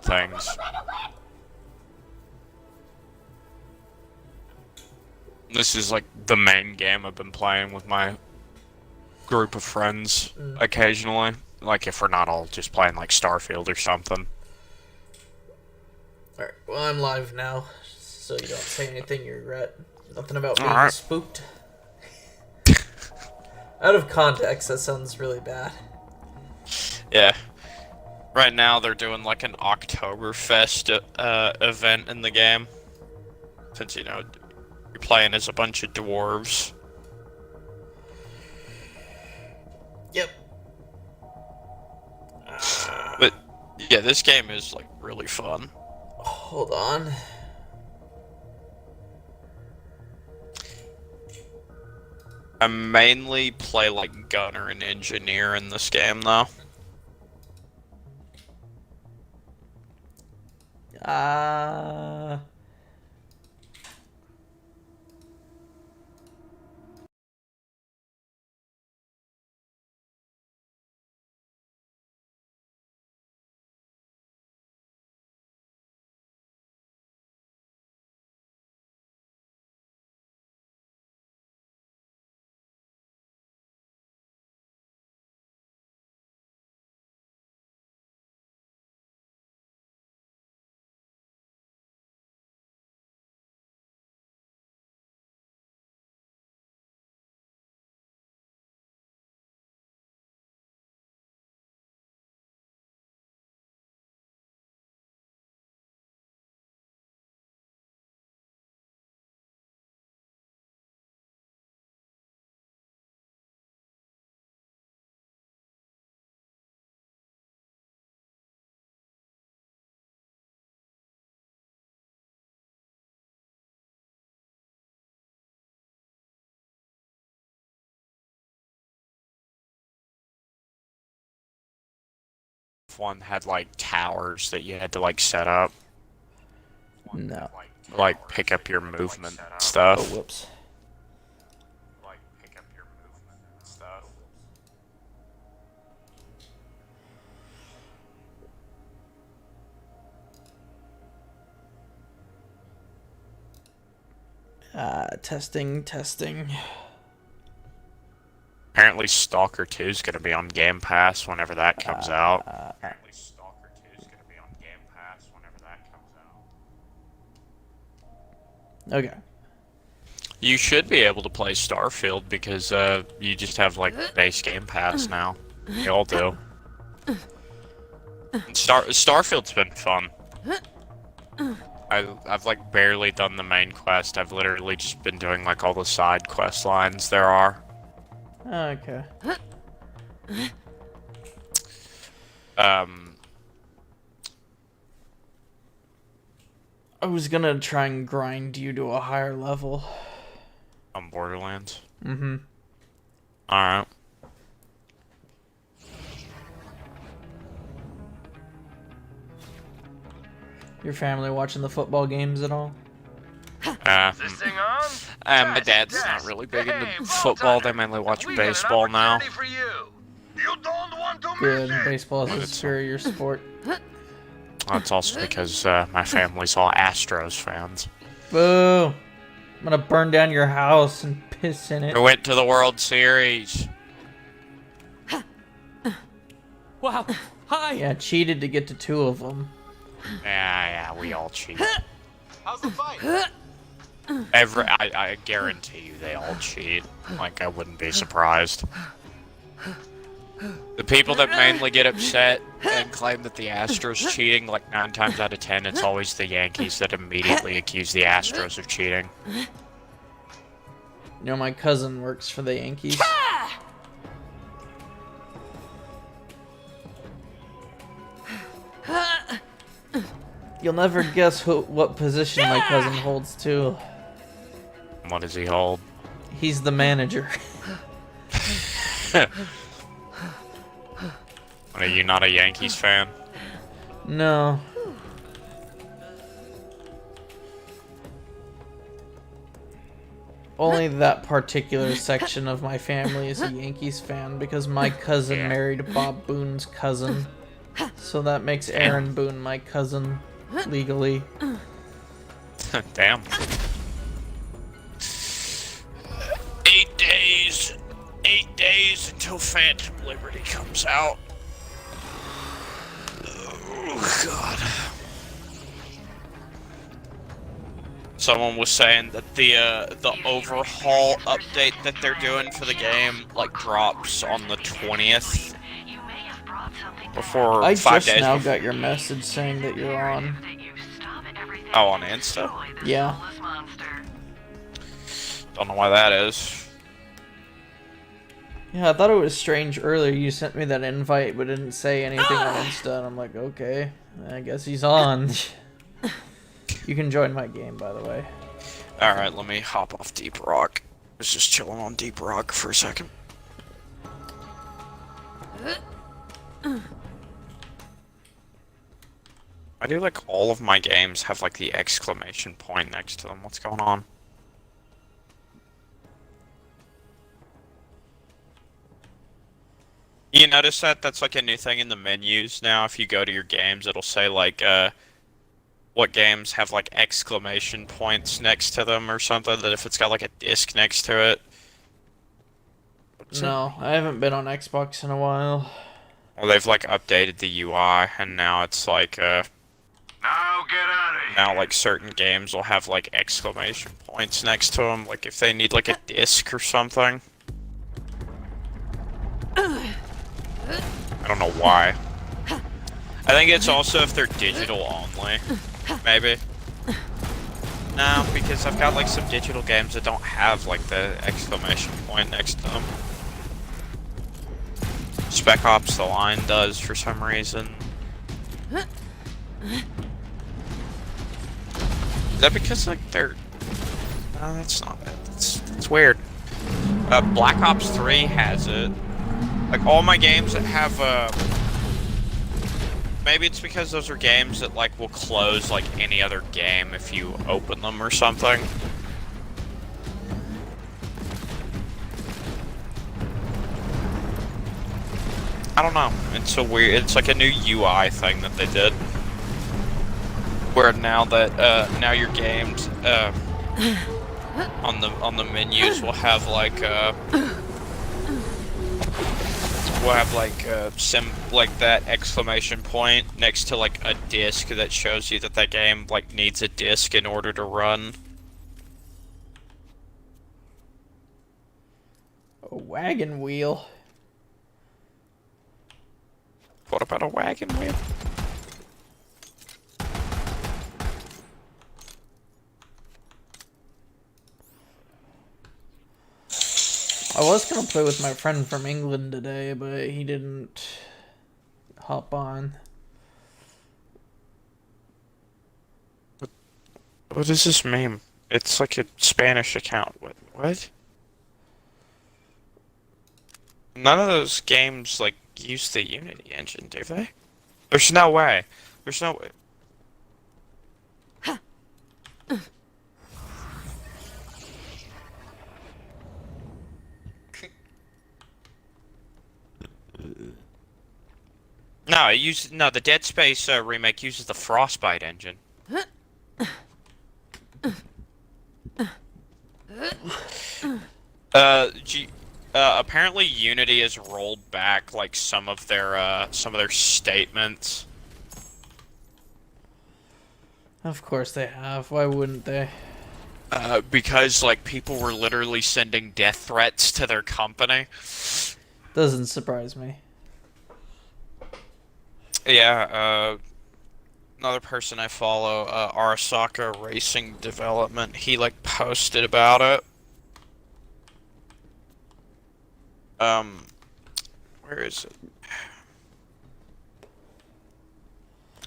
things. This is like the main game I've been playing with my group of friends occasionally. Like if we're not all just playing like Starfield or something. Alright, well I'm live now, so you don't say anything you regret. Nothing about being Alright. spooked. Out of context, that sounds really bad. Yeah. Right now they're doing like an Oktoberfest event in the game. Since, you know, you're playing as a bunch of dwarves. Yep. But yeah, this game is like really fun. Hold on. I mainly play like gunner and engineer in this game though. One had like towers that you had to like set up. No. Like pick up your movement stuff. Oh, whoops. Like pick up your movement stuff. Testing. Apparently Stalker 2 is going to be on Game Pass whenever that comes out. Apparently Stalker 2 is going to be on Game Pass whenever that comes out. Okay. You should be able to play Starfield because you just have like base Game Pass now. You all do. Starfield's been fun. I've like barely done the main quest. I've literally just been doing like all the side quest lines there are. Okay. I was gonna try and grind you to a higher level. On Borderlands. Mm-hmm. Alright. Your family watching the football games at all? My dad's not really big into football. They mainly watch baseball now. Good. Baseball is a superior sport. That's also because my family's all Astros fans. Boo! I'm gonna burn down your house and piss in it. We went to the World Series. Wow. Hi. Yeah, cheated to get to 2 of them. Yeah, we all cheat. How's the fight? I guarantee you they all cheat. Like, I wouldn't be surprised. The people that mainly get upset and claim that the Astros cheating, like 9 times out of 10, it's always the Yankees that immediately accuse the Astros of cheating. You know, my cousin works for the Yankees. You'll never guess what position my cousin holds, too. What does he hold? He's the manager. Are you not a Yankees fan? No. Only that particular section of my family is a Yankees fan because my cousin married Bob Boone's cousin. So that makes Aaron Boone my cousin legally. Damn. 8 days. 8 days until Phantom Liberty comes out. Oh, God. Someone was saying that the overhaul update that they're doing for the game like drops on the 20th. Before I 5 just days. now got your message saying that you're on. Oh, on Insta? Yeah. Don't know why that is. Yeah, I thought it was strange earlier. You sent me that invite but didn't say anything on Insta, and I'm like, okay, I guess he's on. You can join my game, by the way. Alright, let me hop off Deep Rock. I was just chilling on Deep Rock for a second. I do like all of my games have like the exclamation point next to them. What's going on? You notice that? That's like a new thing in the menus now. If you go to your games, it'll say like, what games have like exclamation points next to them or something, that if it's got like a disc next to it. No, I haven't been on Xbox in a while. Well, they've like updated the UI, and now it's like, Now get out of here. now like certain games will have like exclamation points next to them, like if they need like a disc or something. I don't know why. I think it's also if they're digital only, maybe. No, because I've got like some digital games that don't have like the exclamation point next to them. Spec Ops: The Line does for some reason. Is that because like they're? No, that's not it. That's weird. Black Ops 3 has it. Like all my games that have maybe it's because those are games that like will close like any other game if you open them or something. I don't know. It's a weird. It's like a new UI thing that they did, where now that now your games on the menus will have like like that exclamation point next to like a disc that shows you that game like needs a disc in order to run. A wagon wheel. What about a wagon wheel? I was gonna play with my friend from England today, but he didn't hop on. What does this mean? It's like a Spanish account. What? None of those games like use the Unity engine, do they? There's no way. There's no way. No, the Dead Space remake uses the Frostbite engine. Apparently Unity has rolled back like some of their statements. Of course they have. Why wouldn't they? Because like people were literally sending death threats to their company. Doesn't surprise me. Yeah, another person I follow, Arasaka Racing Development, he like posted about it. Where is it?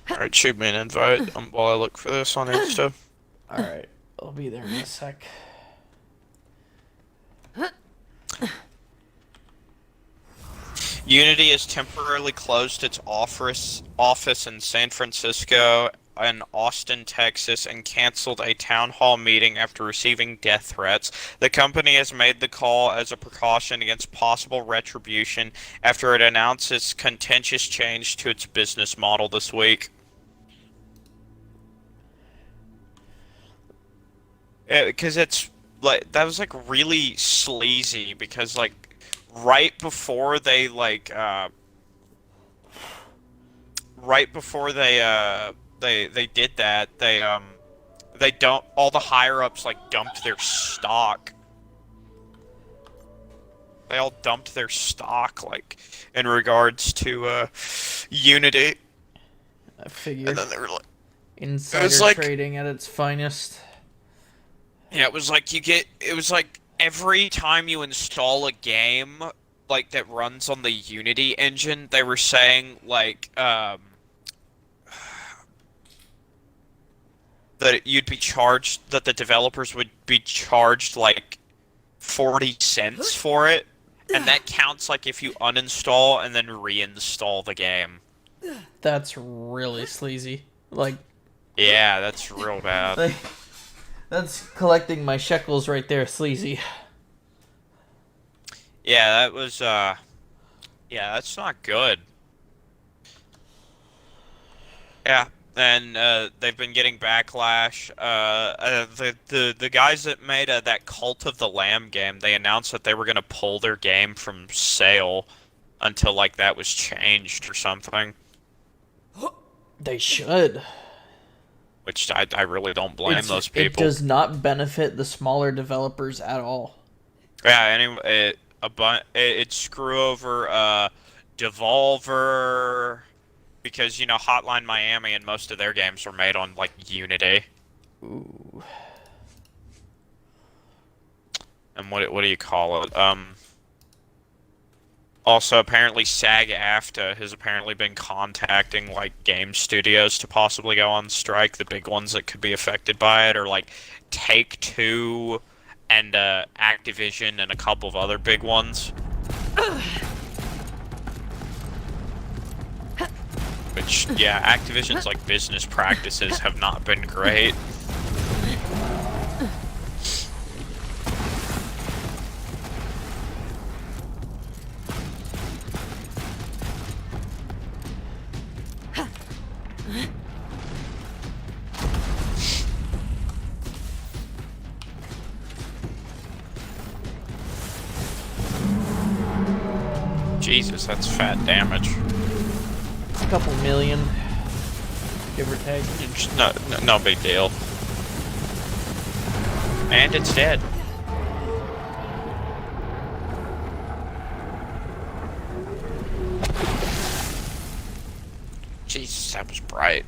Alright, shoot me an invite while I look for this on Insta. Alright, I'll be there in a sec. Unity has temporarily closed its office in San Francisco in Austin, Texas, and canceled a town hall meeting after receiving death threats. The company has made the call as a precaution against possible retribution after it announced its contentious change to its business model this week. Because it's like that was like really sleazy because like right before they right before they did that, they don't all the higher ups like dumped their stock. They all dumped their stock like in regards to Unity. I figured. And then they were like, Insider like- trading at its finest. yeah, it was like every time you install a game like that runs on the Unity engine, they were saying like that you'd be charged, that the developers would be charged like 40 cents for it, and that counts like if you uninstall and then reinstall the game. That's really sleazy. Like, Yeah, that's real bad. like that's collecting my shekels right there, sleazy. Yeah, that was yeah, that's not good. Yeah, and they've been getting backlash. The guys that made that Cult of the Lamb game, they announced that they were gonna pull their game from sale until like that was changed or something. They should. Which I really don't blame those It people. does not benefit the smaller developers at all. Yeah, anyway, it screw over Devolver, because you know Hotline Miami and most of their games were made on like Unity. Ooh. And what do you call it? Also, apparently SAG-AFTRA has apparently been contacting like game studios to possibly go on strike. The big ones that could be affected by it are like Take-Two and Activision and a couple of other big ones. Which, yeah, Activision's like business practices have not been great. Jesus, that's fat damage. A couple million, give or take. No big deal. And it's dead. Jesus, that was bright.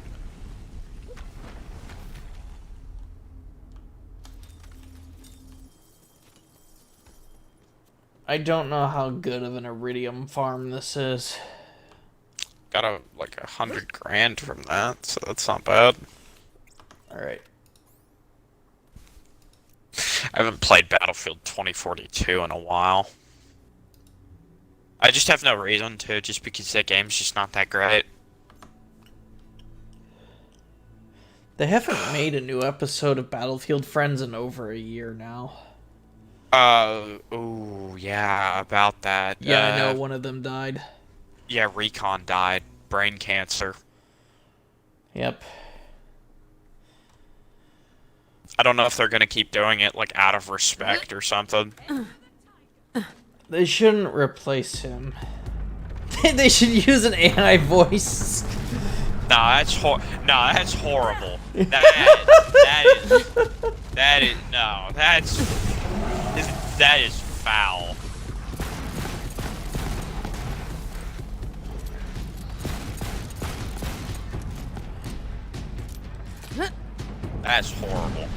I don't know how good of an iridium farm this is. Got like 100 grand from that, so that's not bad. Alright. I haven't played Battlefield 2042 in a while. I just have no reason to, just because that game's just not that great. They haven't made a new episode of Battlefield Friends in over a year now. Oh yeah, about that. Yeah, I know one of them died. Yeah, Recon died. Brain cancer. Yep. I don't know if they're gonna keep doing it, like, out of respect or something. They shouldn't replace him. They should use an AI voice. Nah, that's horrible. That is foul. That's horrible.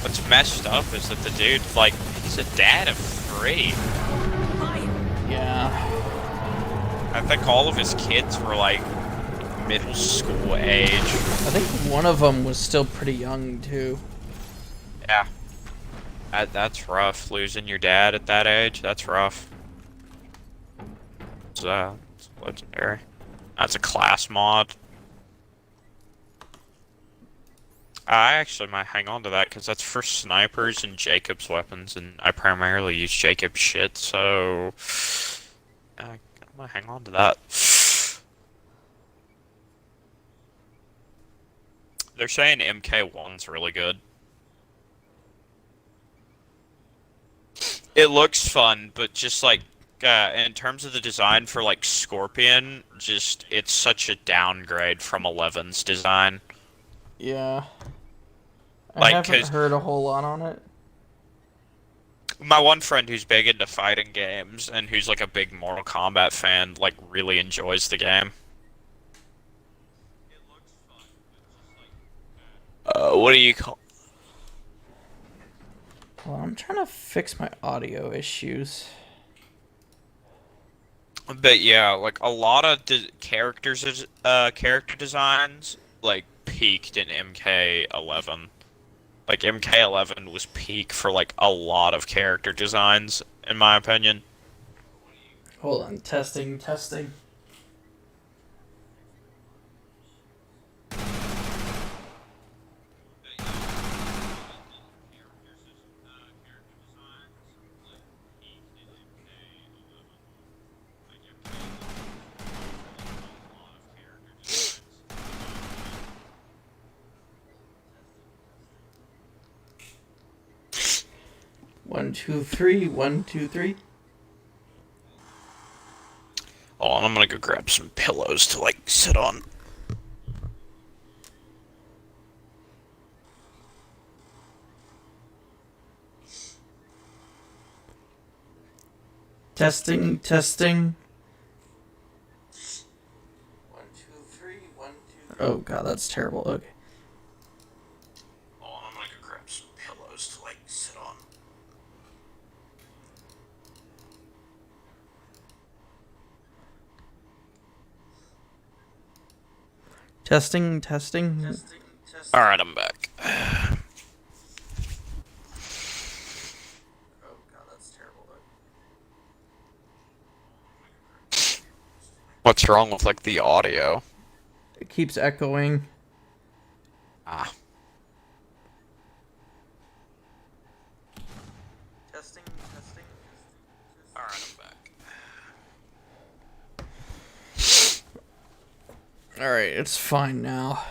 What's messed up is that the dude, like, he's a dad of 3. Yeah. I think all of his kids were, like, middle school age. I think one of them was still pretty young, too. Yeah. That's rough. Losing your dad at that age, that's rough. It's legendary. That's a class mod. I actually might hang on to that because that's for snipers and Jacob's weapons, and I primarily use Jacob's shit, so I might hang on to that. They're saying MK1's really good. It looks fun, but just like in terms of the design for like Scorpion, just it's such a downgrade from 11's design. Yeah. I Like, haven't 'cause- heard a whole lot on it. My one friend who's big into fighting games and who's like a big Mortal Kombat fan, like really enjoys the game. What do you call? Well, I'm trying to fix my audio issues. But yeah, like a lot of character designs like peaked in MK11. Like MK11 was peak for like a lot of character designs, in my opinion. Hold on, testing. One, two, three. 1, 2, 3. Oh, and I'm gonna go grab some pillows to like sit on. Testing. 1, 2, 3. 1, 2, 3. Oh god, that's terrible. Okay. Oh, and I'm gonna go grab some pillows to like sit on. Testing. All right, I'm back. Oh god, that's terrible. What's wrong with like the audio? It keeps echoing. Ah. Testing. All right, I'm back. Alright, it's fine now.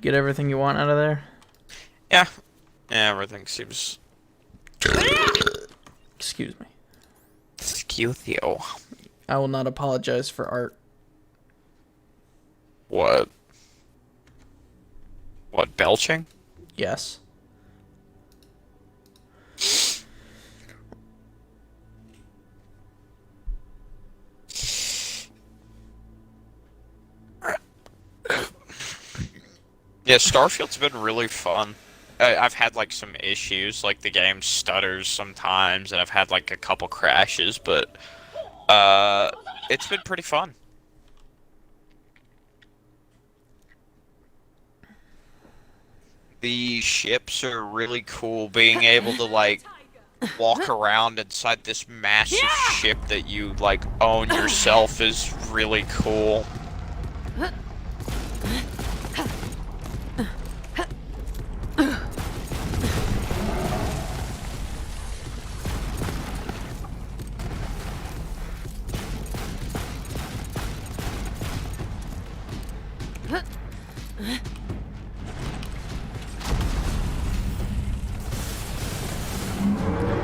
Get everything you want out of there? Yeah. Yeah, everything seems. Excuse me. Excuse you. I will not apologize for art. What? What, belching? Yes. Yeah, Starfield's been really fun. I've had like some issues, like the game stutters sometimes, and I've had like a couple crashes, but it's been pretty fun. The ships are really cool. Being able to like walk around inside this massive ship that you like own yourself is really cool.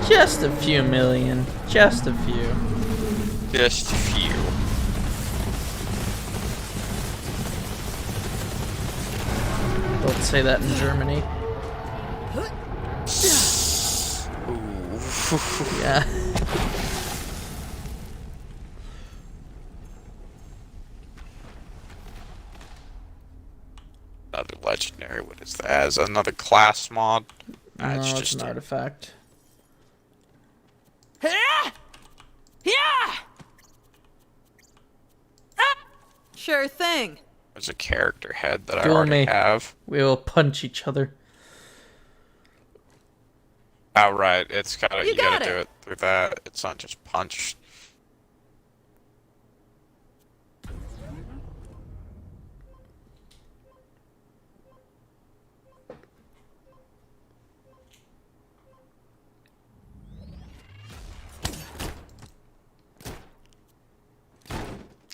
Just a few million. Just a few. Just a few. Don't say that in Germany. Ooh. Yeah. Another legendary. What is that? Is that another class mod? No, It's it's just an artifact. Sure thing. There's a character head that I Duel already me. have. We will punch each other. Oh, right. It's gotta, You you gotta got do it. it through that. It's not just punch.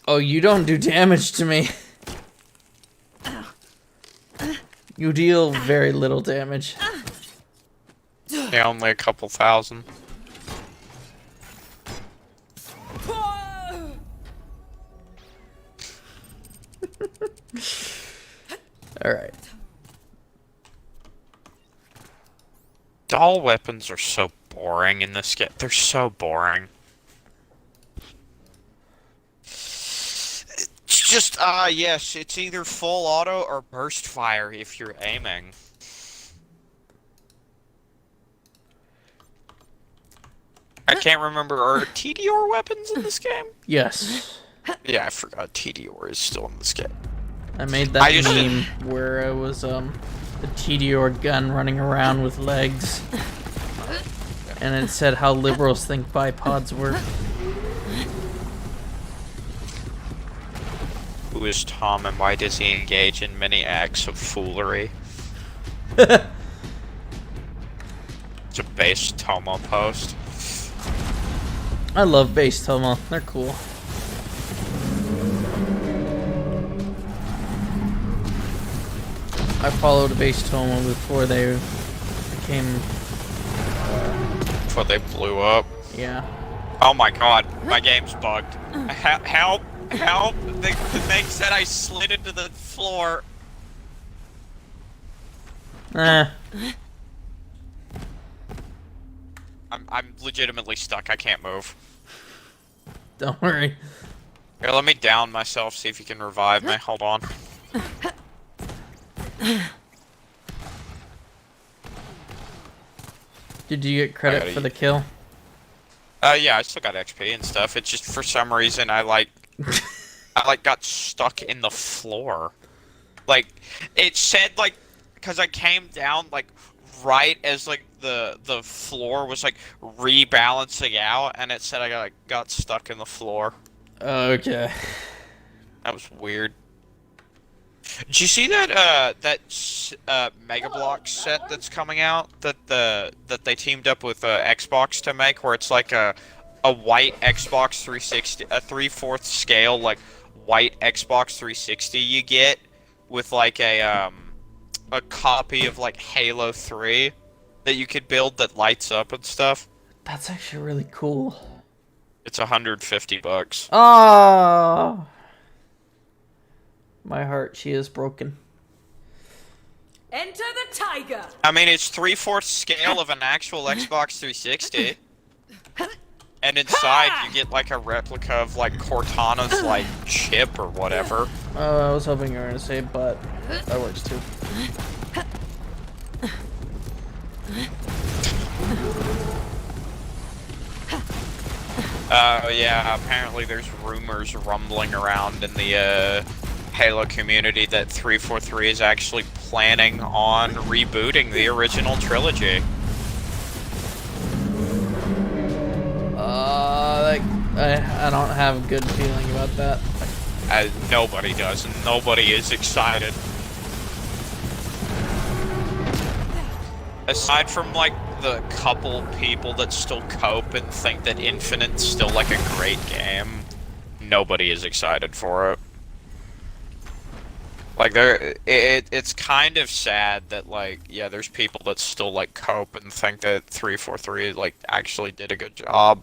Oh, you don't do damage to me. You deal very little damage. Yeah, only a couple thousand. Alright. Doll weapons are so boring in this game. They're so boring. It's just, yes, it's either full auto or burst fire if you're aiming. I can't remember, are TDR weapons in this game? Yes. Yeah, I forgot TDR is still in this game. I made that I used to- meme where it was the TDR gun running around with legs. And it said how liberals think bipods work. Who is Tom and why does he engage in many acts of foolery? It's a base Tomo post. I love base Tomo. They're cool. I followed base Tomo before they became, Before they blew up. yeah. Oh my god, my game's bugged. Help! Help! The thing said I slid into the floor. Eh. I'm legitimately stuck. I can't move. Don't worry. Here, let me down myself, see if you can revive me. Hold on. Did you get credit gotta for the eat. kill? Yeah, I still got XP and stuff. It's just for some reason I got stuck in the floor. Like, it said because I came down right as the floor was rebalancing out, and it said I got stuck in the floor. Okay. That was weird. Did you see that Mega Block set that's coming out that they teamed up with Xbox to make, where it's like a white Xbox 360, a 3/4 scale white Xbox 360 you get with a copy of Halo 3 that you could build that lights up and stuff. That's actually really cool. It's $150. Oh! My heart, she is broken. Enter the tiger. I mean, it's 3/4 scale of an actual Xbox 360. And inside, you get a replica of Cortana's chip or whatever. Oh, I was hoping you were gonna say butt. That works too. Yeah, apparently there's rumors rumbling around in the Halo community that 343 is actually planning on rebooting the original trilogy. I don't have a good feeling about that. Nobody does, and nobody is excited. Aside from the couple people that still cope and think that Infinite's still a great game, nobody is excited for it. It's kind of sad that yeah, there's people that still cope and think that 343 actually did a good job.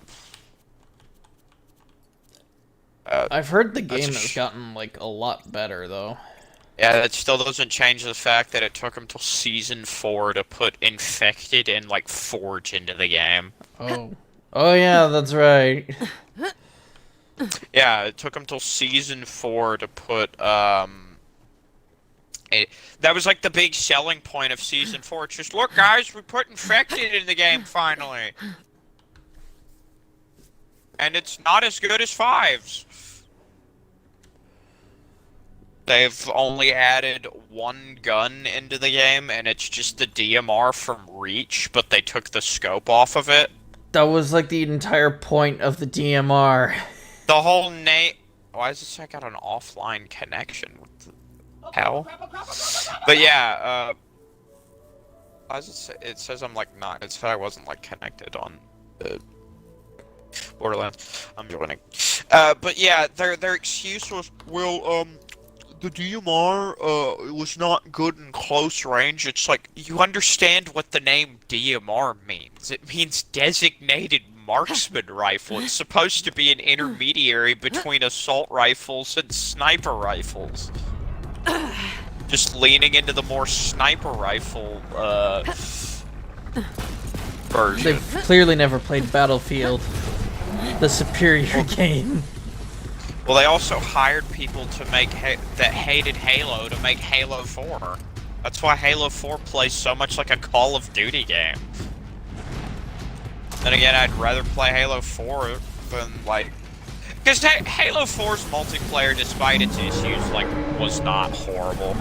I've heard the game a has sh- gotten a lot better though. Yeah, that still doesn't change the fact that it took them till Season 4 to put Infected and Forge into the game. Oh. Oh yeah, that's right. Yeah, it took them till Season 4 to put, that was the big selling point of Season 4. It's just, look guys, we put Infected in the game finally. And it's not as good as 5's. They've only added one gun into the game, and it's just the DMR from Reach, but they took the scope off of it. That was like the entire point of the DMR. The whole Why does it say I got an offline connection? What the hell? But yeah, why does it say? It says I'm like not. It said I wasn't like connected on Borderlands. I'm joining. But yeah, their excuse was, well, the DMR was not good in close range. It's like, you understand what the name DMR means. It means designated marksman rifle. It's supposed to be an intermediary between assault rifles and sniper rifles. Just leaning into the more sniper rifle version. They've clearly never played Battlefield, the superior game. Well, they also hired people to make that hated Halo to make Halo 4. That's why Halo 4 plays so much like a Call of Duty game. Then again, I'd rather play Halo 4 than, like... Because Halo 4's multiplayer, despite its issues, like, was not horrible.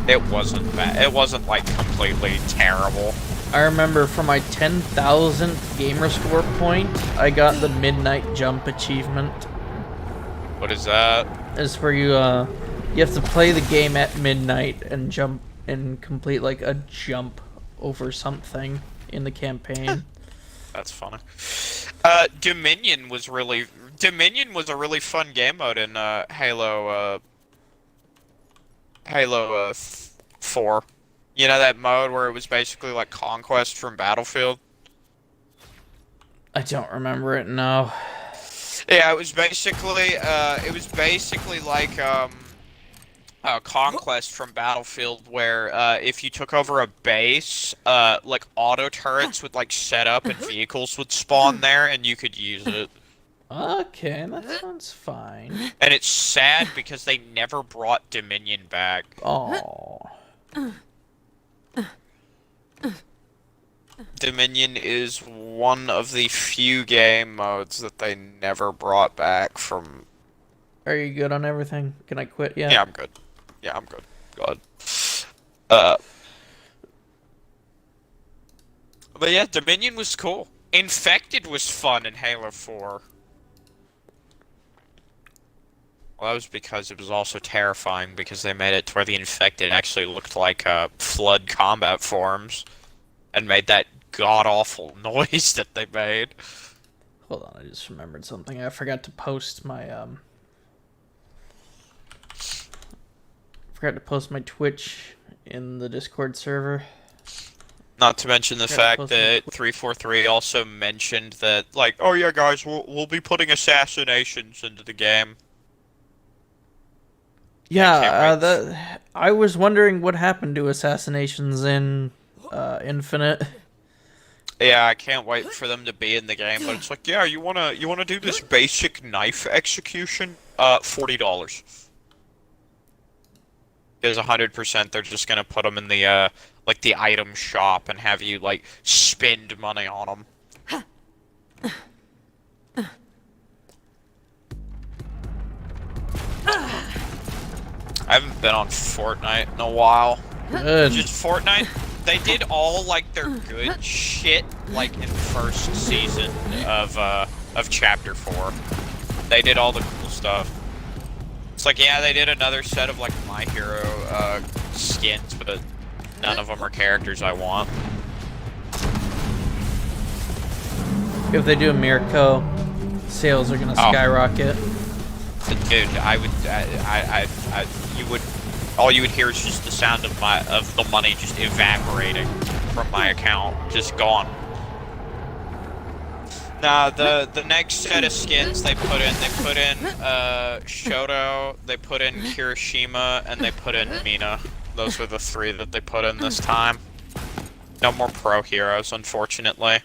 It wasn't bad. It wasn't, like, completely terrible. I remember for my 10,000th gamer score point, I got the Midnight Jump achievement. What is that? It's where you have to play the game at midnight and jump and complete like a jump over something in the campaign. That's funny. Dominion was a really fun game mode in Halo 4. You know that mode where it was basically like Conquest from Battlefield? I don't remember it now. Yeah, it was basically like Conquest from Battlefield, where if you took over a base, like auto turrets would like set up and vehicles would spawn there, and you could use it. Okay, that sounds fine. And it's sad because they never brought Dominion back. Oh. Dominion is one of the few game modes that they never brought back from... Are you good on everything? Can I quit yet? Yeah, I'm good. Yeah, I'm good. God. But yeah, Dominion was cool. Infected was fun in Halo 4. Well, that was because it was also terrifying, because they made it to where the Infected actually looked like Flood combat forms. And made that god-awful noise that they made. Hold on, I just remembered something. I forgot to post my Twitch in the Discord server. Not to mention the fact that 343 also mentioned that, like, oh yeah, guys, we'll be putting assassinations into the game. Yeah, I was wondering what happened to assassinations in Infinite. Yeah, I can't wait for them to be in the game, but it's like, yeah, you wanna do this basic knife execution? $40. Because 100% they're just gonna put them in the like the item shop and have you like spend money on them. I haven't been on Fortnite in a while. Good. Just Fortnite. They did all like their good shit like in first season of Chapter 4. They did all the cool stuff. It's like, yeah, they did another set of like My Hero skins, but none of them are characters I want. If they do a Mirko, sales are gonna skyrocket. Dude, all you would hear is just the sound of the money just evaporating from my account, just gone. Nah, the next set of skins they put in Shoto, they put in Kirishima, and they put in Mina. Those were the three that they put in this time. No more pro heroes, unfortunately.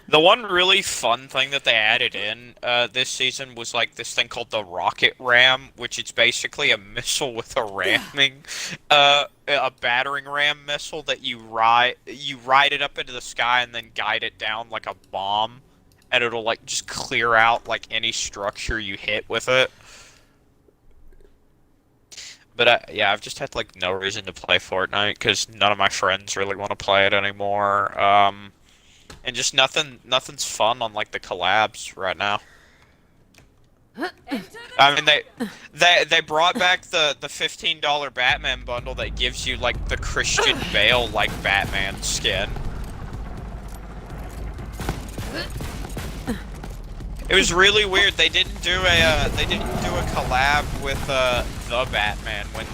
The one really fun thing that they added in this season was like this thing called the Rocket Ram, which is basically a missile with a ramming, a battering ram missile that you ride it up into the sky and then guide it down like a bomb, and it'll like just clear out like any structure you hit with it. But yeah, I've just had like no reason to play Fortnite because none of my friends really want to play it anymore. And just nothing's fun on like the collabs right now. I mean, they brought back the $15 Batman bundle that gives you like the Christian Bale like Batman skin. It was really weird. They didn't do a collab with the Batman when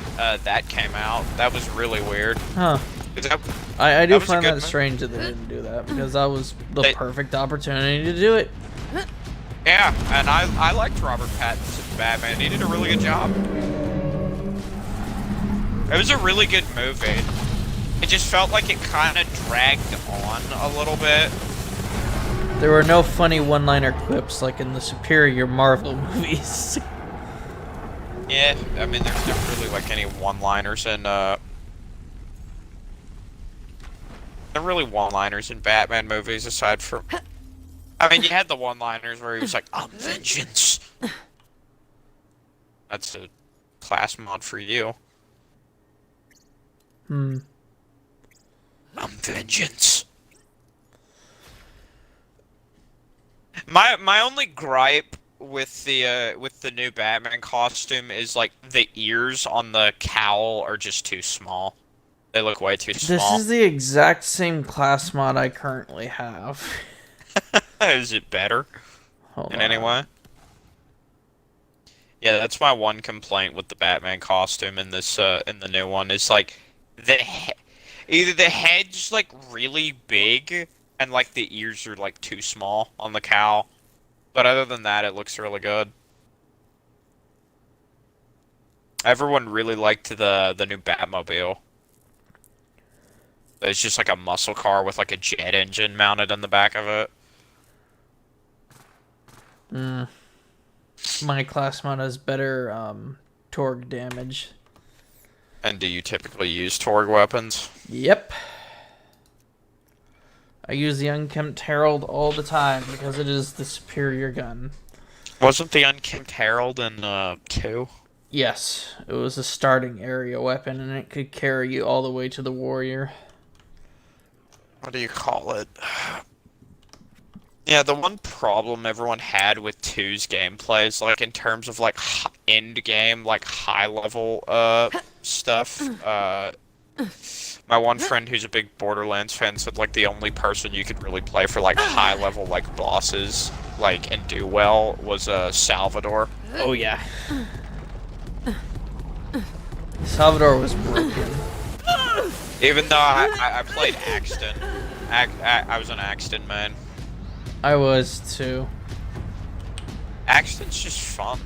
that came out. That was really weird. Huh. That, I do was a find good that move. strange that they didn't do that because that was the perfect opportunity to do it. Yeah, and I liked Robert Pattinson's Batman. He did a really good job. It was a really good movie. It just felt like it kind of dragged on a little bit. There were no funny one-liner quips like in the superior Marvel movies. Yeah, I mean, there's never really like any one-liners in there really one-liners in Batman movies aside from. I mean, you had the one-liners where he was like, "I'm vengeance." That's a class mod for you. I'm vengeance. My only gripe with the new Batman costume is like the ears on the cowl are just too small. They look way too small. This is the exact same class mod I currently have. Is it better Hold in on. any way? Yeah, that's my one complaint with the Batman costume in this in the new one is like either the head's like really big and like the ears are like too small on the cowl, but other than that, it looks really good. Everyone really liked the new Batmobile. It's just like a muscle car with like a jet engine mounted in the back of it. My class mod has better torque damage. And do you typically use Torg weapons? Yep. I use the Unkempt Herald all the time because it is the superior gun. Wasn't the Unkempt Herald in 2? Yes, it was a starting area weapon and it could carry you all the way to the warrior. What do you call it? Yeah, the one problem everyone had with 2's gameplay is like in terms of like end game, like high level stuff. My one friend who's a big Borderlands fan said like the only person you could really play for like high level like bosses like and do well was Salvador. Oh yeah. Salvador was broken. Even though I played Axton. I was an Axton man. I was too. Axton's just fun.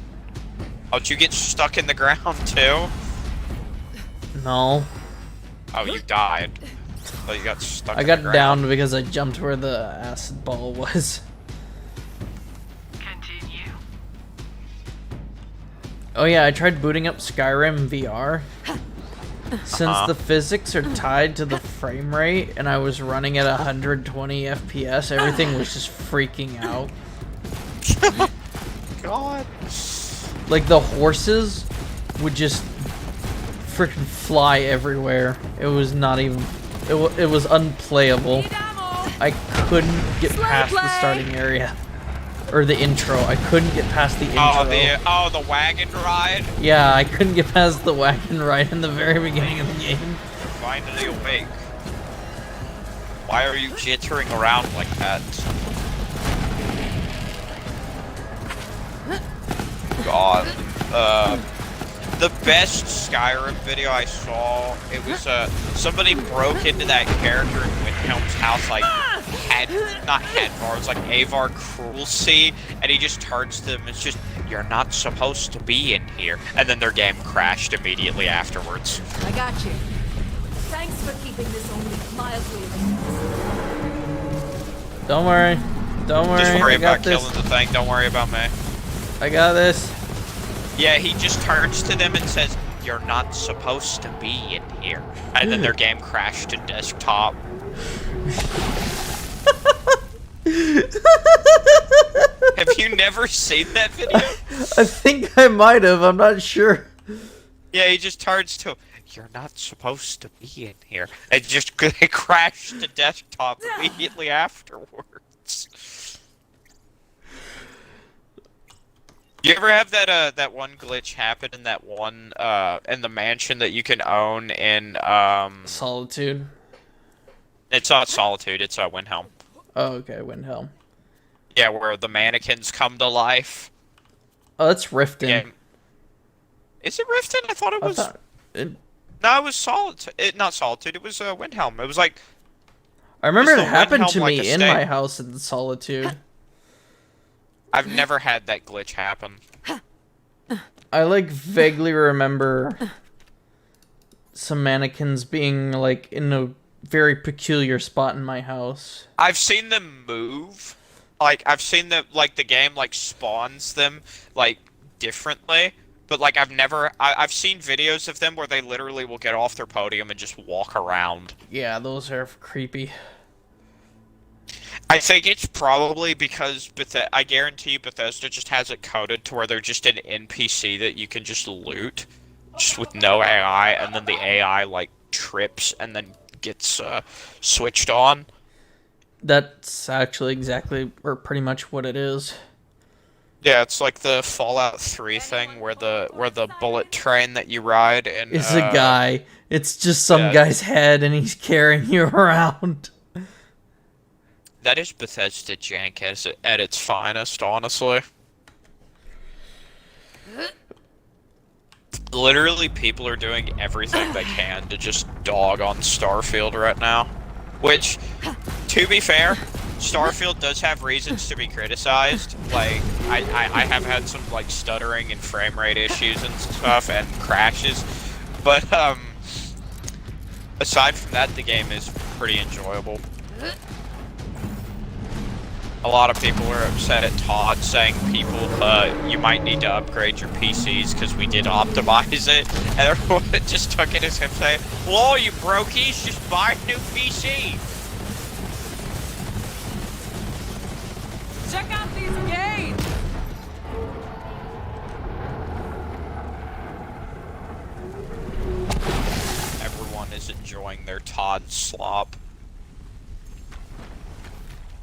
Oh, did you get stuck in the ground too? No. Oh, you died. Oh, you got stuck I in got the ground. downed because I jumped where the acid ball was. Continue. Oh yeah, I tried booting up Skyrim VR. Since the physics are tied to the frame rate and I was running at 120 FPS, everything was just freaking out. God. Like the horses would just freaking fly everywhere. It was not even. It was unplayable. Need ammo. I couldn't get past the starting area. Or the intro. I couldn't get past the intro. Oh, the wagon ride. Yeah, I couldn't get past the wagon ride in the very beginning of the game. You're finally awake. Why are you jittering around like that? God. The best Skyrim video I saw, it was somebody broke into that character in Windhelm's house like not Hadvar, it's like Avar Cruelty, and he just turns to them, it's just, you're not supposed to be in here. And then their game crashed immediately afterwards. I got you. Thanks for keeping this only mildly of Don't worry. Don't worry. Just worry I got about this. killing the thing, don't worry about me. I got this. Yeah, he just turns to them and says, you're not supposed to be in here. And then their game crashed to desktop. Have you never seen that video? I think I might have. I'm not sure. Yeah, he just turns to, "You're not supposed to be in here," and just crashed the desktop immediately afterwards. You ever have that one glitch happen in that one in the mansion that you can own in Solitude. It's not Solitude, it's Windhelm. Oh, okay, Windhelm. Yeah, where the mannequins come to life. Oh, that's Riften. Yeah. Is it Riften? I thought it was. No, No, it was Solitude. Not Solitude. It was Windhelm. It was like. I remember it the happened Windhelm, to like, me in estate. my house in Solitude. I've never had that glitch happen. I like vaguely remember some mannequins being like in a very peculiar spot in my house. I've seen them move. Like I've seen the the game like spawns them like differently. But like I've seen videos of them where they literally will get off their podium and just walk around. Yeah, those are creepy. I think it's probably because I guarantee you Bethesda just has it coded to where they're just an NPC that you can just loot, just with no AI, and then the AI like trips and then gets switched on. That's actually exactly or pretty much what it is. Yeah, it's like the Fallout 3 thing where the bullet train that you ride and It's a guy. It's just some yeah. guy's head and he's carrying you around. That is Bethesda jank at its finest, honestly. Literally, people are doing everything they can to just dog on Starfield right now. Which, to be fair, Starfield does have reasons to be criticized. Like, I have had some, like, stuttering and frame rate issues and stuff, and crashes. But, aside from that, the game is pretty enjoyable. A lot of people are upset at Todd saying you might need to upgrade your PCs because we did optimize it, and everyone just took it as him saying, "Well, you brokies, just buy a new PC." Check out these games! Everyone is enjoying their Todd slop.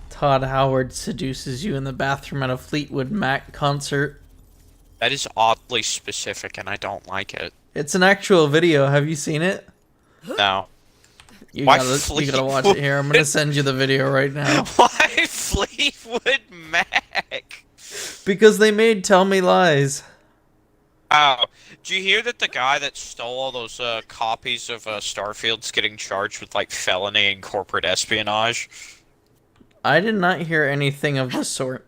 Todd Howard seduces you in the bathroom at a Fleetwood Mac concert. That is oddly specific, and I don't like it. It's an actual video. Have you seen it? No. You Why gotta watch it here. I'm gonna send you the video right now. Why Fleetwood Mac? Because they made Tell Me Lies. Oh, did you hear that the guy that stole all those copies of Starfield's getting charged with like felony and corporate espionage? I did not hear anything of the sort.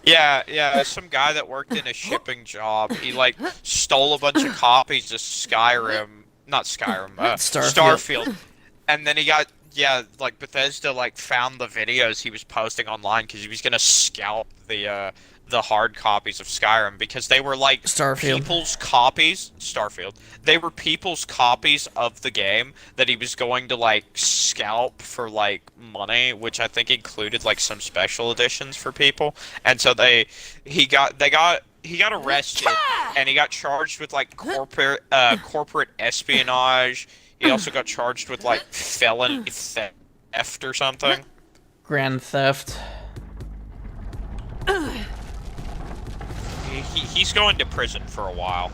Yeah, some guy that worked in a shipping job. He like stole a bunch of copies of Starfield. And then he got like Bethesda like found the videos he was posting online because he was gonna scalp the hard copies of Skyrim because they were like people's copies. Starfield. They were people's copies of the game that he was going to like scalp for like money, which I think included like some special editions for people. And so he got arrested and he got charged with like corporate espionage. He also got charged with like felony theft or something. Grand theft. He's going to prison for a while.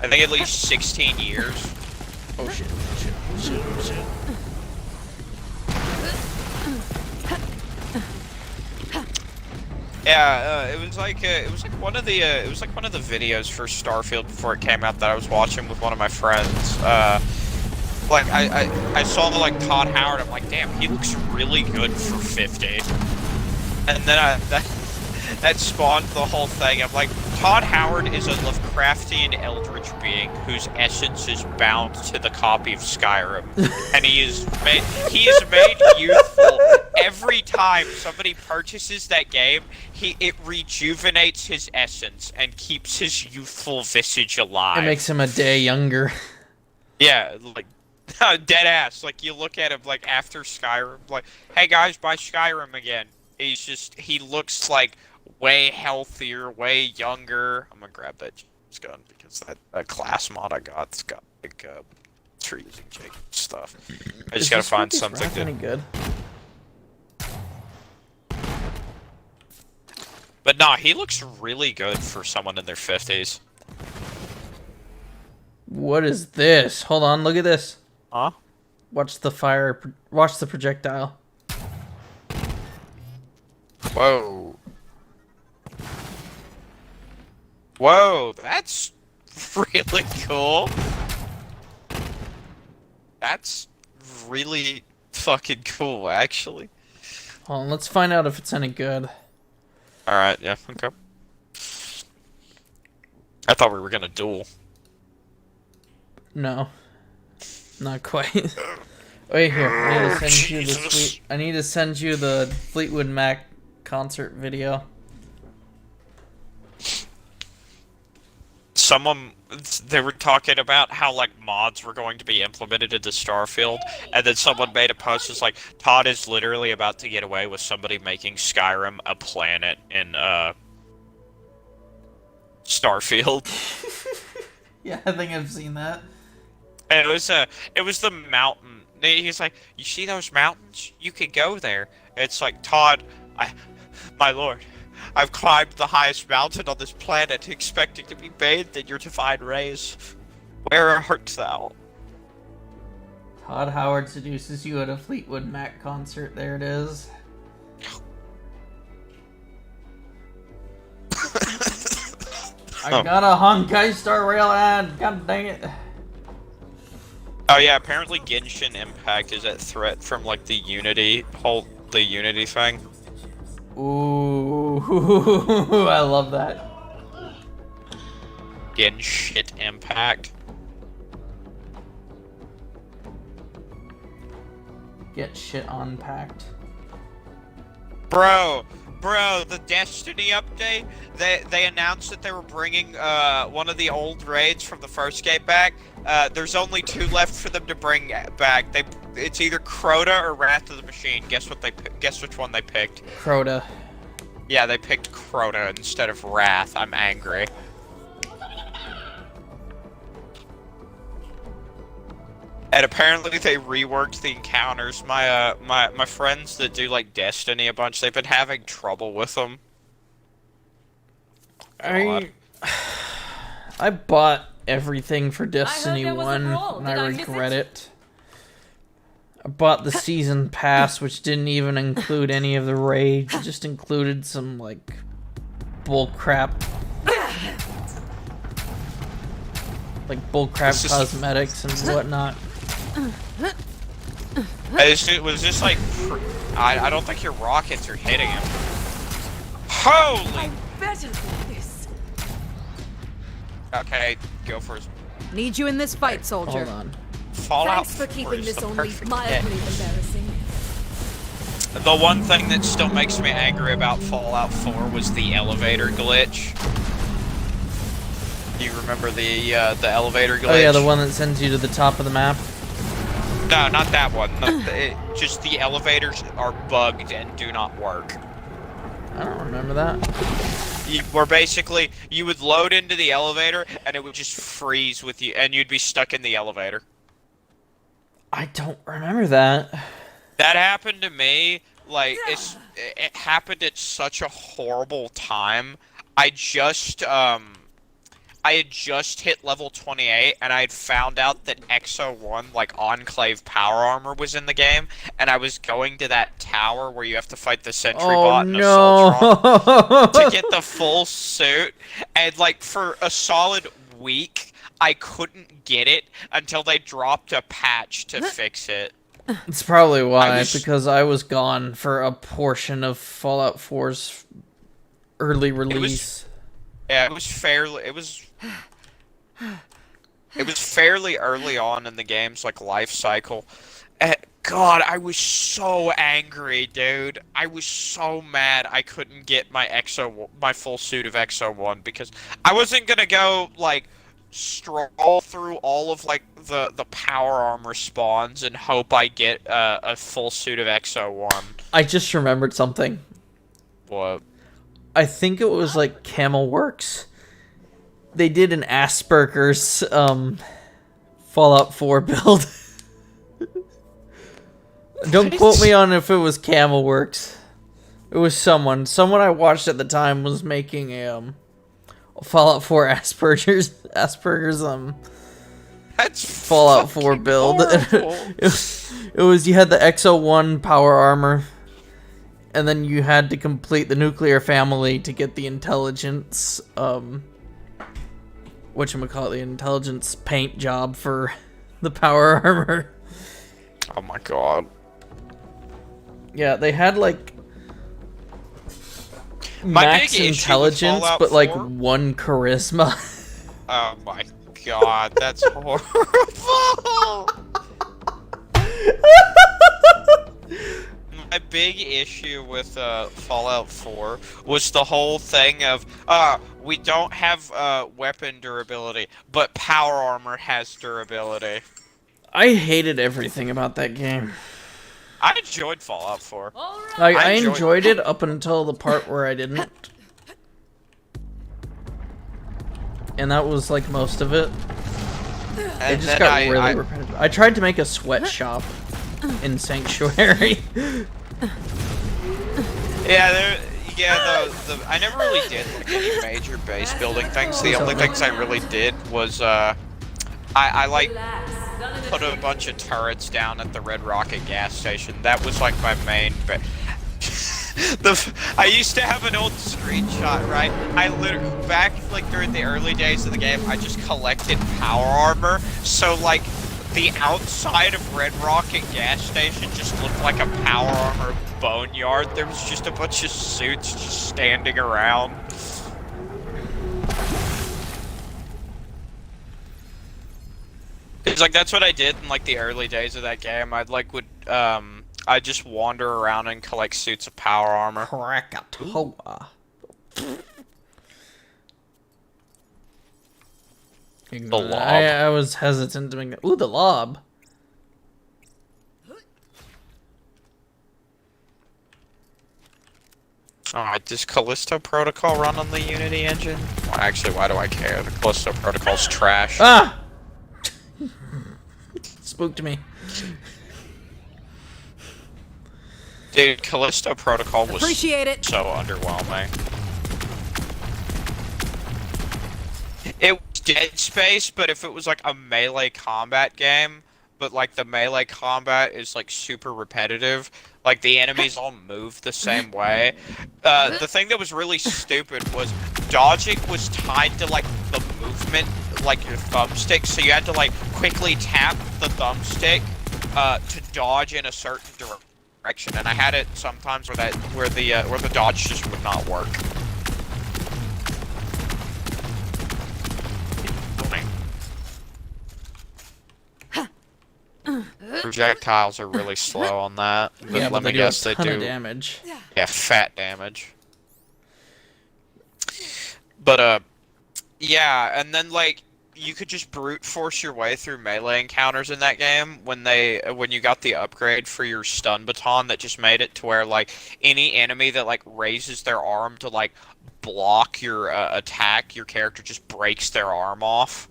I think at least 16 years. Oh shit. Yeah, it was like one of the videos for Starfield before it came out that I was watching with one of my friends. Like I saw like Todd Howard. I'm like, damn, he looks really good for 50. And then that spawned the whole thing. I'm like, Todd Howard is a Lovecraftian eldritch being whose essence is bound to the copy of Skyrim, and he is made youthful every time somebody purchases that game. It rejuvenates his essence and keeps his youthful visage alive. It makes him a day younger. Yeah, like dead ass. Like you look at him like after Skyrim, like, hey guys, buy Skyrim again. he looks like way healthier, way younger. I'm gonna grab that James gun because that class mod I got's got like tree using Jake stuff. I just gotta find something any to. good. But nah, he looks really good for someone in their 50s. What is this? Hold on, look at this. Huh? Watch the fire. Watch the projectile. Whoa. Whoa, that's really cool. That's really fucking cool, actually. Hold on, let's find out if it's any good. Alright, yeah, okay. I thought we were gonna duel. No, not quite. Wait here. I need to send you the Fleetwood Mac concert video. They were talking about how like mods were going to be implemented into Starfield, and then someone made a post that's like, Todd is literally about to get away with somebody making Skyrim a planet in Starfield. Yeah, I think I've seen that. And it was the mountain. He's like, you see those mountains? You could go there. It's like, Todd, my lord, I've climbed the highest mountain on this planet, expecting to be bathed in your divine rays. Where art thou? Todd Howard seduces you at a Fleetwood Mac concert. There it is. I got a Honkai Star Rail ad. God dang it. Oh yeah, apparently Genshin Impact is at threat from like the Unity thing. Ooh, I love that. Genshin Impact. Get shit unpacked. Bro, the Destiny update, they announced that they were bringing one of the old raids from the first game back. There's only 2 left for them to bring back. It's either Crota or Wrath of the Machine. Guess which one they picked? Crota. Yeah, they picked Crota instead of Wrath. I'm angry. And apparently they reworked the encounters. My friends that do like Destiny a bunch, they've been having trouble with them. I bought everything for Destiny there was a 1 brawl. and Did I I miss regret it? it. I bought the season pass, which didn't even include any of the raids, it just included some like bullcrap. Like bullcrap cosmetics and whatnot. It was just like, I don't think your rockets are hitting him. Holy! Better than this. Okay, go first. Need you in this fight, soldier. Hold on. Fallout Thanks for 4 keeping is this the only perfect mildly hit. embarrassing. The one thing that still makes me angry about Fallout 4 was the elevator glitch. Do you remember the elevator glitch? Oh yeah, the one that sends you to the top of the map. No, not that one. Just the elevators are bugged and do not work. I don't remember that. You would load into the elevator and it would just freeze with you, and you'd be stuck in the elevator. I don't remember that. That happened to me. Like it happened at such a horrible time. I had just hit level 28, and I had found out that XO1, like Enclave Power Armor, was in the game, and I was going to that tower where you have to fight the Sentry Bot and no. Assaultron to get the full suit, and like for a solid week, I couldn't get it until they dropped a patch to fix it. It's probably why, was- because I was gone for a portion of Fallout 4's early release. Yeah, it was fairly early on in the game's like life cycle. God, I was so angry, dude. I was so mad I couldn't get my full suit of XO1 because I wasn't gonna go like stroll through all of like the power armor spawns and hope I get a full suit of XO1. I just remembered something. What? I think it was like Camel Works. They did an Asperger's Fallout 4 build. Don't quote me on if it was Camel Works. It was someone. Someone I watched at the time was making a Fallout 4 Asperger's That's Fallout 4 build. It was you had the XO1 power armor, and then you had to complete the nuclear family to get the intelligence whatchamacallit, the intelligence paint job for the power armor. Oh my god. Yeah, they had like My max big issue with intelligence, Fallout but like 4 1 charisma. Oh my god, that's horrible. My big issue with Fallout 4 was the whole thing of, we don't have weapon durability, but power armor has durability. I hated everything about that game. I enjoyed Fallout 4. Like, I enjoyed- enjoyed it up until the part where I didn't. And that was like most of it. It And just then got really repetitive. I tried to make a sweatshop in Sanctuary. I never really did like any major base building things. The only things I really did was I like put a bunch of turrets down at the Red Rocket gas station. That was like my main I used to have an old screenshot, right? I literally, back like during the early days of the game, I just collected power armor. So like the outside of Red Rocket gas station just looked like a power armor boneyard. There was just a bunch of suits just standing around. It's like that's what I did in like the early days of that game. I'd just wander around and collect suits of power armor. Krakatoa. The lob. I was hesitant to make it. Ooh, the lob. Alright, does Callisto Protocol run on the Unity engine? Well, actually, why do I care? The Callisto Protocol's trash. Ah! Spooked me. Dude, Callisto Protocol was Appreciate it. so underwhelming. It was Dead Space, but if it was like a melee combat game, but like the melee combat is like super repetitive, like the enemies all move the same way. The thing that was really stupid was dodging was tied to like the movement, like your thumbstick, so you had to like quickly tap the thumbstick to dodge in a certain direction, and I had it sometimes where the dodge just would not work. Projectiles are really slow on that. But Yeah, let but me they do guess, a they ton do. of damage. Yeah, fat damage. But yeah, and then like you could just brute force your way through melee encounters in that game when you got the upgrade for your stun baton that just made it to where like any enemy that like raises their arm to like block your attack, your character just breaks their arm off.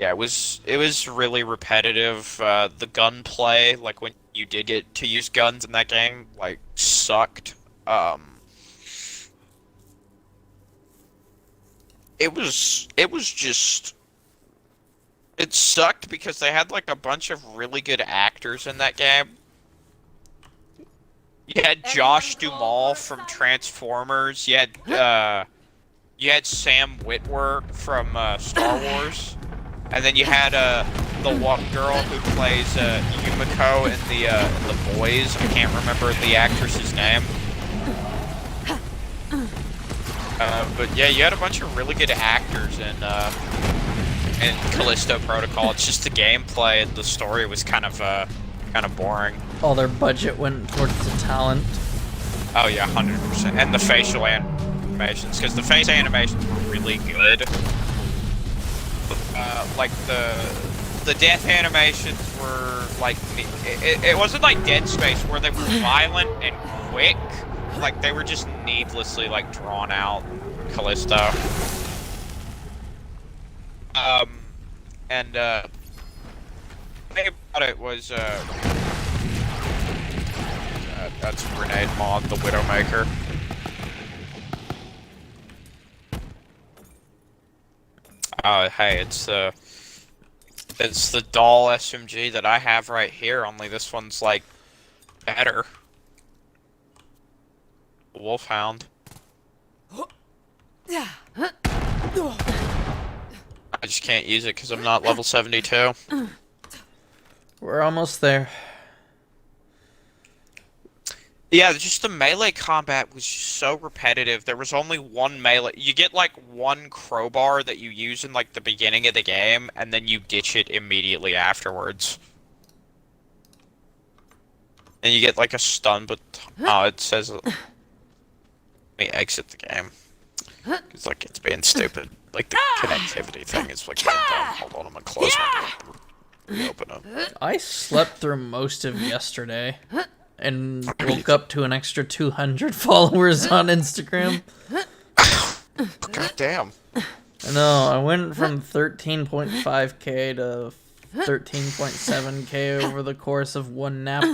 Yeah, it was really repetitive. The gunplay, like when you did get to use guns in that game, like sucked. It sucked because they had like a bunch of really good actors in that game. You had Josh Duhamel from Transformers. You had Sam Witwer from Star Wars. And then you had the one girl who plays Yumiko in the Boys. I can't remember the actress's name. But yeah, you had a bunch of really good actors in Callisto Protocol. It's just the gameplay and the story was kind of boring. All their budget went towards the talent. Oh yeah, 100%. And the facial animations, because the face animations were really good. Like the death animations were like it wasn't like Dead Space where they were violent and quick. Like, they were just needlessly, like, drawn out. Callisto. And, the thing about it was, that's Grenade Mod, the Widowmaker. Hey, it's the doll SMG that I have right here, only this one's, like, better. Wolfhound. I just can't use it because I'm not level 72. We're almost there. Yeah, just the melee combat was just so repetitive. There was only one melee. You get like one crowbar that you use in like the beginning of the game, and then you ditch it immediately afterwards. And you get like a stun, but oh, it says let me exit the game. It's like it's being stupid. Like the connectivity thing is like being dumb. Hold on, I'm gonna close my door. Reopen it. I slept through most of yesterday and woke up to an extra 200 followers on Instagram. God damn. I know, I went from 13.5k to 13.7k over the course of one nap.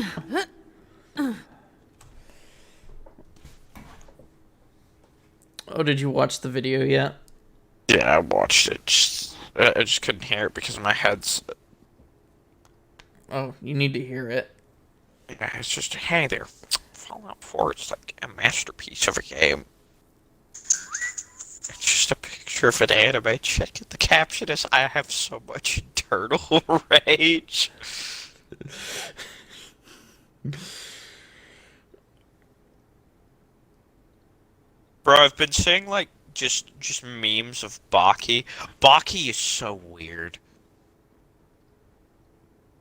Oh, did you watch the video yet? Yeah, I watched it. I just couldn't hear it because my head's... Oh, you need to hear it. Yeah, it's just, hey there, Fallout 4 is like a masterpiece of a game. It's just a picture of an anime. Check it. The caption is, I have so much internal rage. Bro, I've been seeing like just memes of Baki. Baki is so weird.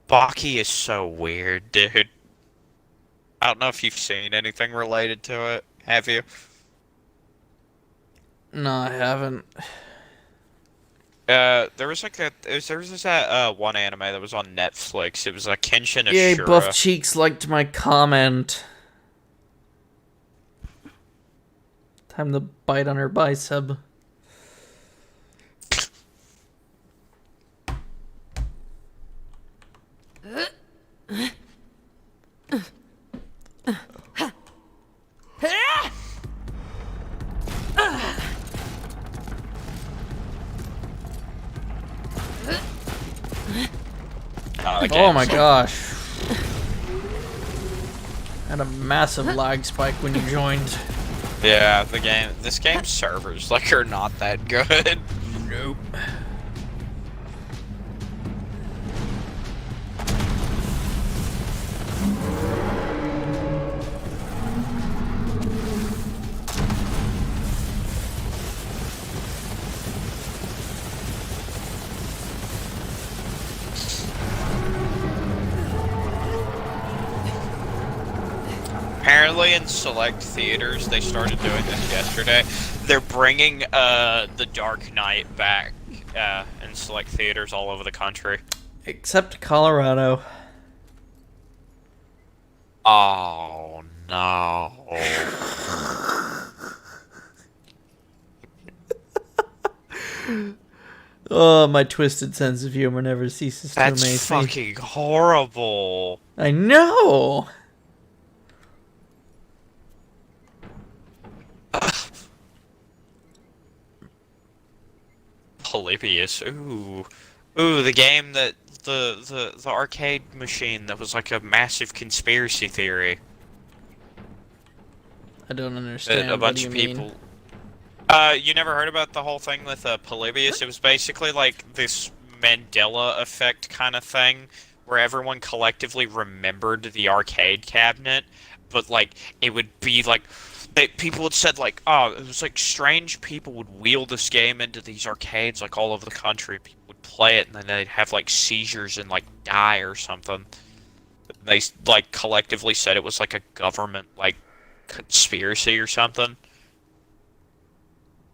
Baki is so weird, dude. I don't know if you've seen anything related to it. Have you? No, I haven't. There was like there was that one anime that was on Netflix. It was like Kenshin Ashura. Yay, Buff Cheeks liked my comment. Time to bite on her bicep. Oh my gosh. Had a massive lag spike when you joined. Yeah, this game's servers like are not that good. Nope. Apparently in select theaters, they started doing this yesterday. They're bringing The Dark Knight back in select theaters all over the country. Except Colorado. Oh no. Oh, my twisted sense of humor never ceases to amaze me. That's fucking horrible. I know. Polybius. Ooh, the game that the arcade machine that was like a massive conspiracy theory. I don't understand. That a bunch of people. You never heard about the whole thing with Polybius? It was basically like this Mandela effect kind of thing, where everyone collectively remembered the arcade cabinet, but like it would be like. People had said, like, oh, it was, like, strange people would wheel this game into these arcades, like, all over the country. People would play it, and then they'd have, like, seizures and, like, die or something. They, like, collectively said it was, like, a government, like, conspiracy or something.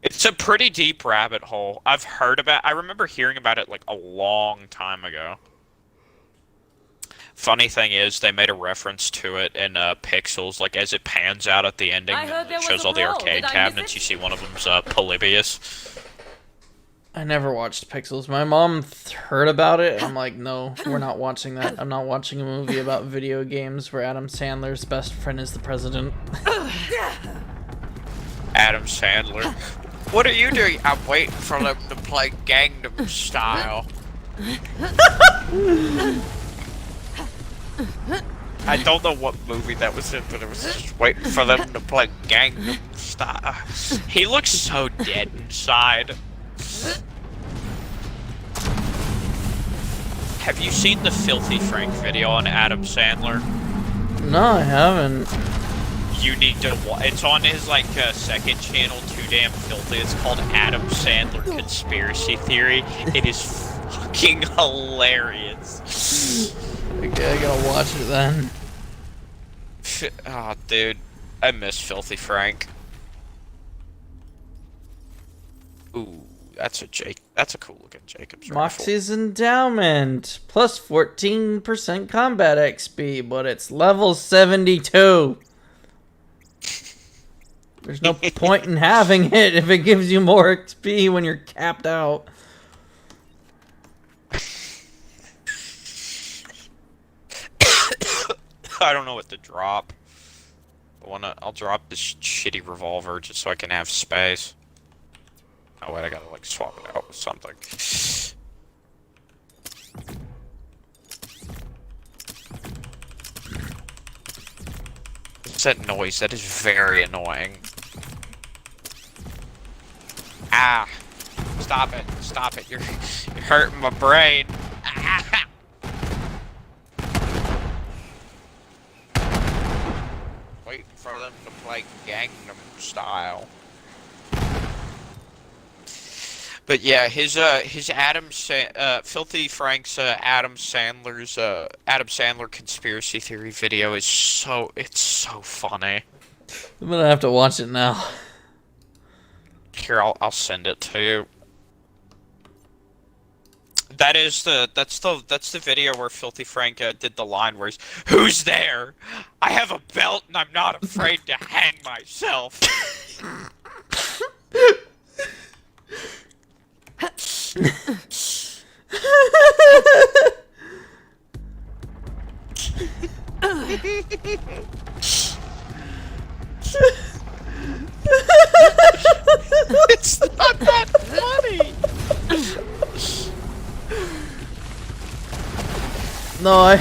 It's a pretty deep rabbit hole. I've heard about I remember hearing about it, like, a long time ago. Funny thing is, they made a reference to it in Pixels, like as it pans out at the ending, I heard there it was shows a all the brawl. arcade Did I miss cabinets. it? You see one of them's Polybius. I never watched Pixels. My mom heard about it. I'm like, no, we're not watching that. I'm not watching a movie about video games where Adam Sandler's best friend is the president. Adam Sandler. What are you doing? I'm waiting for them to play Gangnam Style. I don't know what movie that was in, but it was just waiting for them to play Gangnam Style. He looks so dead inside. Have you seen the Filthy Frank video on Adam Sandler? No, I haven't. You need to it's on his like second channel, Too Damn Filthy. It's called Adam Sandler Conspiracy Theory. It is fucking hilarious. Okay, I gotta watch it then. Oh, dude, I miss Filthy Frank. Ooh, that's a cool looking Jacob's rifle. Moxie's endowment plus 14% combat XP, but it's level 72. There's no point in having it if it gives you more XP when you're capped out. I don't know what to drop. I'll drop this shitty revolver just so I can have space. Oh wait, I gotta like swap it out with something. What's that noise? That is very annoying. Ah! Stop it! Stop it! You're hurting my brain. Ah! Waiting for them to play Gangnam Style. But yeah, his Filthy Frank's Adam Sandler conspiracy theory video is so funny. I'm gonna have to watch it now. Here, I'll send it to you. That's the video where Filthy Frank did the line where he's, "Who's there? I have a belt and I'm not afraid to hang myself." It's not that funny. No,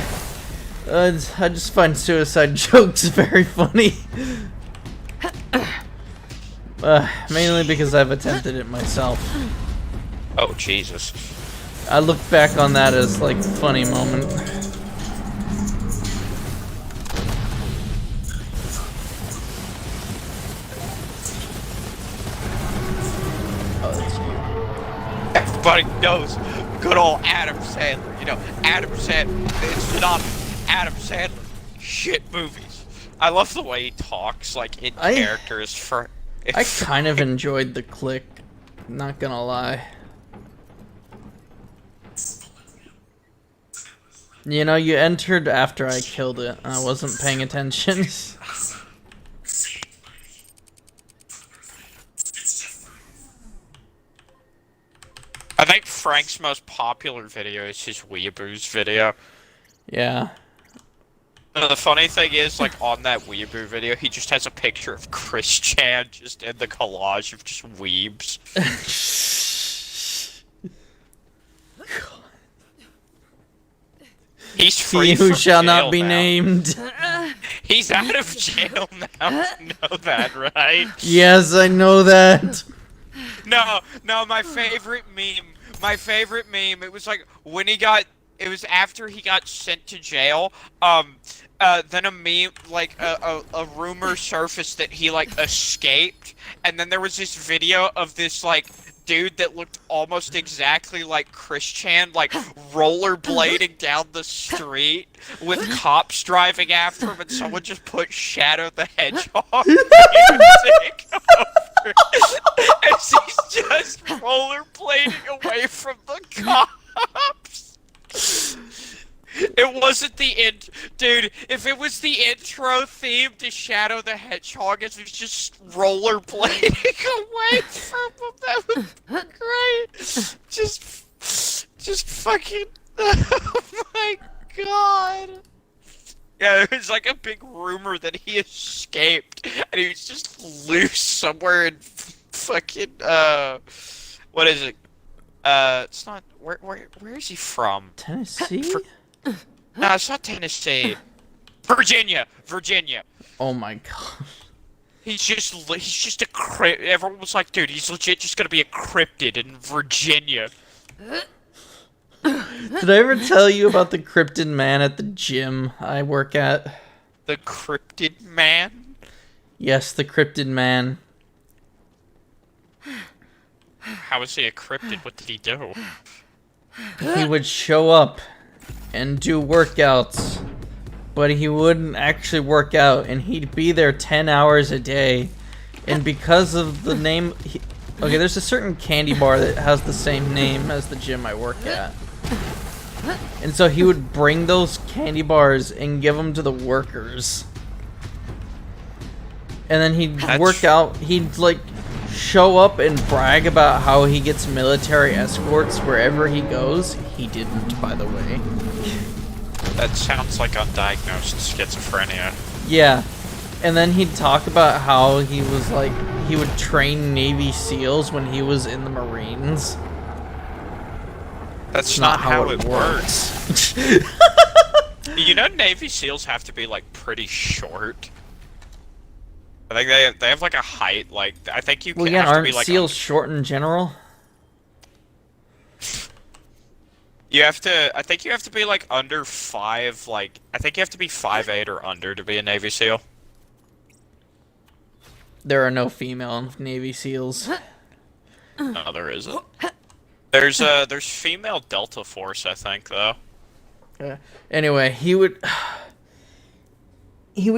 I just find suicide jokes very funny. Mainly because I've attempted it myself. Oh Jesus! I look back on that as like a funny moment. Oh, that's you. Everybody knows good old Adam Sandler. You know, Adam Sandler. It's not Adam Sandler. Shit movies. I love the way he talks, like in characters. I kind of enjoyed the click. Not gonna lie. You know, you entered after I killed it. I wasn't paying attention. I think Frank's most popular video is his Weeaboos video. Yeah. The funny thing is, like, on that Weeaboo video, he just has a picture of Chris Chan just in the collage of just weebs. He's free He who from shall jail not be now. named. He's out of jail now. You know that, right? Yes, I know that. No, my favorite meme, it was like when he got, it was after he got sent to jail, then a meme, like, a rumor surfaced that he, like, escaped, and then there was this video of this, like, dude that looked almost exactly like Chris Chan, like, rollerblading down the street with cops driving after him, and someone just put Shadow the Hedgehog music over as he's just rollerblading away from the cops. It wasn't the dude. If it was the intro theme to Shadow the Hedgehog, as he's just rollerblading away from him, that would be great. Just fucking. Oh my god. Yeah, it was like a big rumor that he escaped, and he was just loose somewhere in fucking what is it? It's not. Where is he from? Tennessee? No, it's not Tennessee. Virginia. Oh my god. He's just a crypt. Everyone was like, dude, he's legit just gonna be a cryptid in Virginia. Did I ever tell you about the cryptid man at the gym I work at? The cryptid man? Yes, the cryptid man. How was he a cryptid? What did he do? He would show up and do workouts, but he wouldn't actually work out, and he'd be there 10 hours a day. And because of the name... Okay, there's a certain candy bar that has the same name as the gym I work at. And so he would bring those candy bars and give them to the workers. And then he'd work out, he'd like show up and brag about how he gets military escorts wherever he goes. He didn't, by the way. That sounds like undiagnosed schizophrenia. Yeah. And then he'd talk about how he was like, he would train Navy SEALs when he was in the Marines. That's not how it works. You know, Navy SEALs have to be like pretty short. I think they have like a height, like I think you can have to aren't be like SEALs short in general? You have to. I think you have to be like under 5. Like I think you have to be 5'8" or under to be a Navy SEAL. There are no female Navy SEAls. No, there isn't. There's female Delta Force, I think, though. Anyway, he would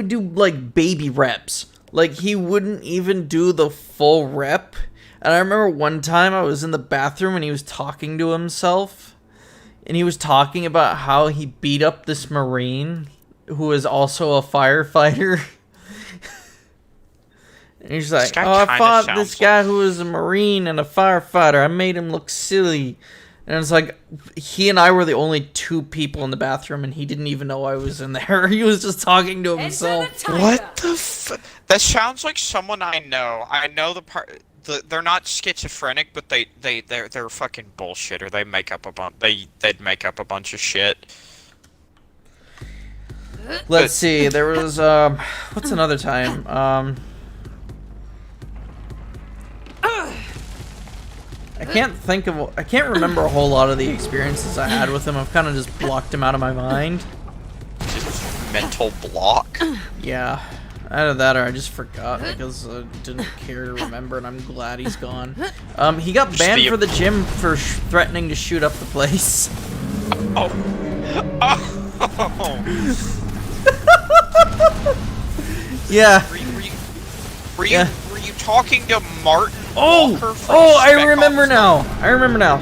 do like baby reps. Like he wouldn't even do the full rep. And I remember one time I was in the bathroom and he was talking to himself. And he was talking about how he beat up this Marine who is also a firefighter. And he's like, oh, I fought this guy who was a Marine and a firefighter. I made him look silly. And it's like, he and I were the only 2 people in the bathroom, and he didn't even know I was in there. He was just talking to himself. What the f- That sounds like someone I know. I know they're not schizophrenic, but they're fucking bullshitter. They make up a bunch. They'd make up a bunch of shit. Let's see. There was what's another time? I can't remember a whole lot of the experiences I had with him. I've kind of just blocked him out of my mind. Just mental block. Yeah. Either that or I just forgot because I didn't care to remember, and I'm glad he's gone. He got banned for the gym for threatening to shoot up the place. Oh. Yeah. Were you talking to Martin Walker from I Spec remember Ops? now. I remember now.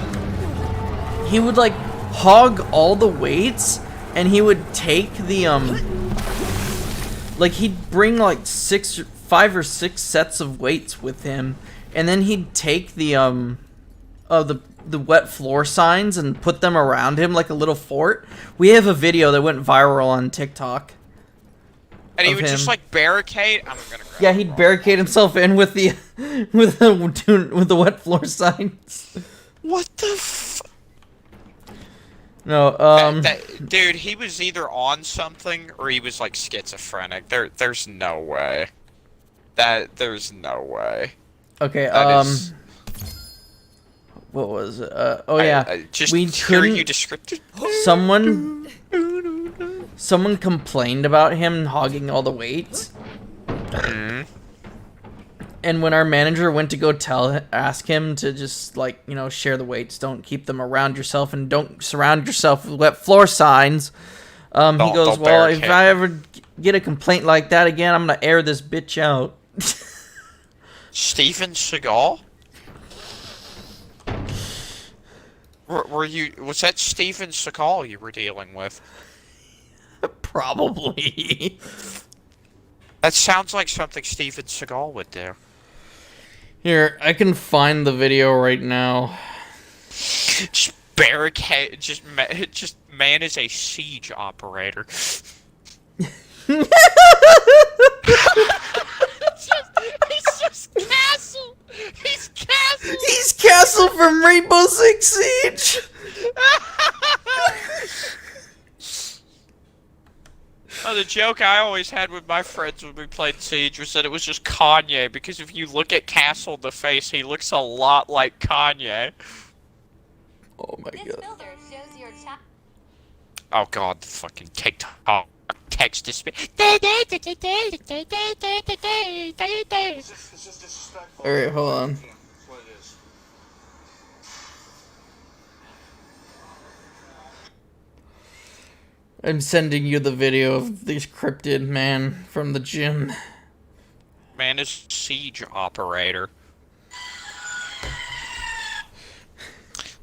He would like hog all the weights, and he would take the like he'd bring like 5 or 6 sets of weights with him, and then he'd take the wet floor signs and put them around him like a little fort. We have a video that went viral on TikTok. And he would just like barricade. I'm gonna grab Yeah, he'd barricade himself in with the with the wet floor signs. What the f- No, dude, he was either on something or he was like schizophrenic. There's no way. There's no way. Okay, what was it? Oh yeah, just we hearing you descriptive. Someone complained about him hogging all the weights. And when our manager went to go ask him to just like, share the weights, don't keep them around yourself and don't surround yourself with wet floor signs. He goes, well, if I ever get a complaint like that again, I'm going to air this bitch out. Steven Seagal? Was that Steven Seagal you were dealing with? Probably. That sounds like something Steven Seagal would do. Here, I can find the video right now. Just barricade. Just man is a siege operator. He's just Castle. He's Castle. He's Castle from Rainbow Six Siege. Oh, the joke I always had with my friends when we played Siege was that it was just Kanye, because if you look at Castle in the face, he looks a lot like Kanye. Oh my This god. filter shows your chat. Oh god, the fucking TikTok text to speech. Alright, hold on. I'm sending you the video of this cryptid man from the gym. Man is siege operator.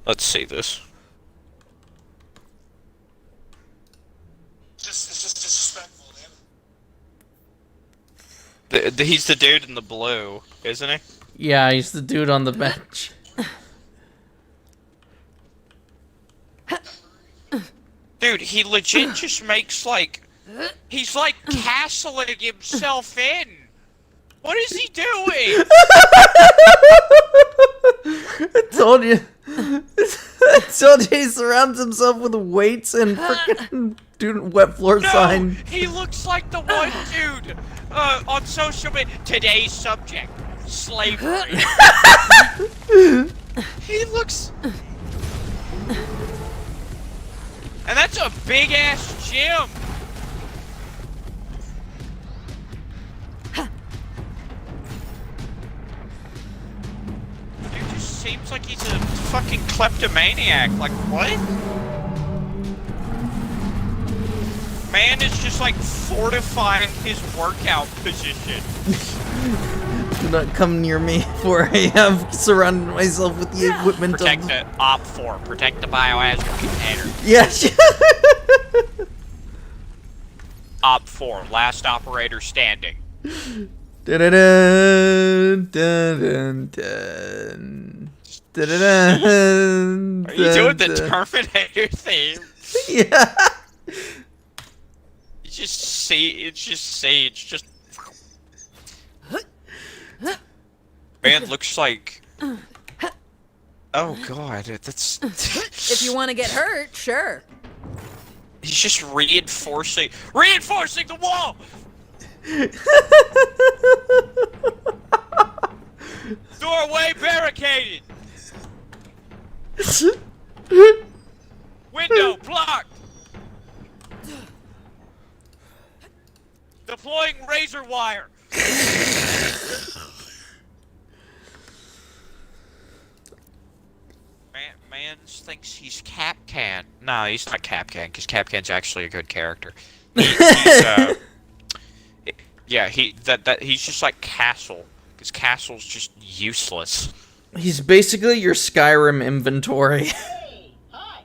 Let's see this. It's just disrespectful, man. He's the dude in the blue, isn't he? Yeah, he's the dude on the bench. Dude, he legit just makes like... He's like castling himself in! What is he doing? I told you. I told you he surrounds himself with weights and freaking dude wet floor sign. He looks like the one dude on social media. Today's subject, slavery. He looks... And that's a big-ass gym! Dude just seems like he's a fucking kleptomaniac. Like, what? Man is just like fortifying his workout position. Do not come near me, for I have surrounded myself with the equipment Protect of the Op 4. Protect the biohazard container. Yes. Op 4. Last operator standing. Dun-dun-dun, dun-dun-dun. Dun-dun-dun, Are you doing the dun-dun. Terminator theme? Yeah. It's just Sage. Just man looks like. Oh god, that's. If you want to get hurt, sure. He's just reinforcing the wall. Doorway barricaded. Window blocked. Deploying razor wire. Man thinks he's Capcan. No, he's not Capcan, because Capcan's actually a good character. Yeah, he's just like Castle, because Castle's just useless. He's basically your Skyrim inventory. Hey, hi,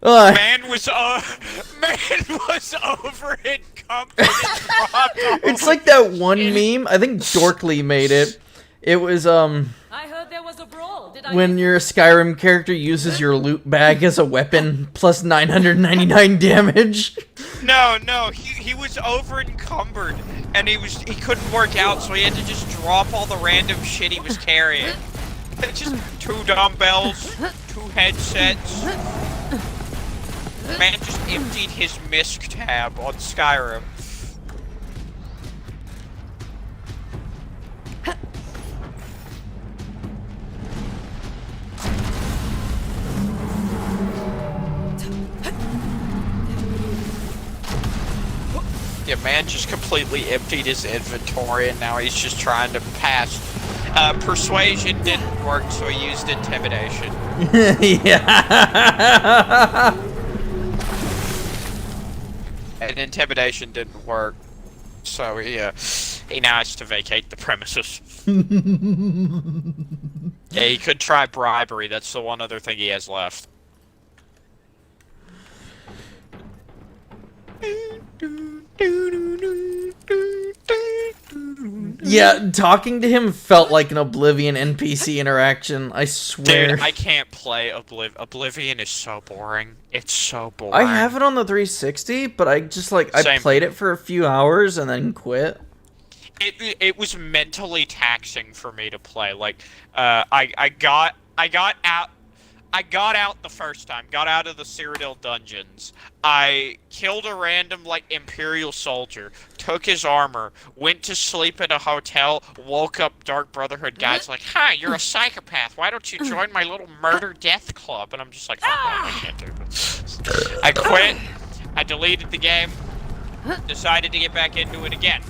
how are you? Man was over encumbered and dropped It's over. like that one meme. I think Dorkly made it. It was I heard there was a brawl. Did I when your Skyrim character uses your loot bag as a weapon, plus 999 damage. No, he was over encumbered and he couldn't work out, so he had to just drop all the random shit he was carrying. Just 2 dumbbells, 2 headsets. Man just emptied his MISC tab on Skyrim. Yeah, man just completely emptied his inventory and now he's just trying to pass. Persuasion didn't work, so he used intimidation. Yeah. And intimidation didn't work, so he now has to vacate the premises. Yeah, he could try bribery. That's the one other thing he has left. Yeah, talking to him felt like an Oblivion NPC interaction. I swear. Dude, I can't play Oblivion is so boring. It's so boring. I have it on the 360, but I just like I Same. played it for a few hours and then quit. It was mentally taxing for me to play. Like, I got out the first time. Got out of the Cyrodiil dungeons. I killed a random like Imperial soldier. Took his armor. Went to sleep at a hotel. Woke up. Dark Brotherhood guys like, "Hi, you're a psychopath. Why don't you join my little murder death club?" And I'm just like, "Oh, I can't do this." I quit. I deleted the game. Decided to get back into it again.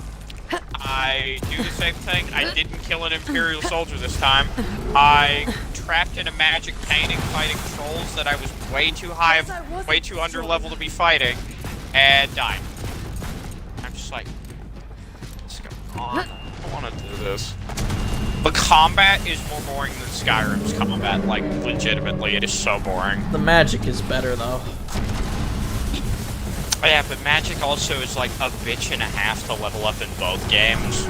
I do the same thing. I didn't kill an Imperial soldier this time. I trapped in a magic painting fighting trolls that I was way too high, way too under level to be fighting, and died. I'm just like, what's going on? I don't want to do this. The combat is more boring than Skyrim's combat, like, legitimately. It is so boring. The magic is better though. Yeah, but Magic also is like a bitch and a half to level up in both games.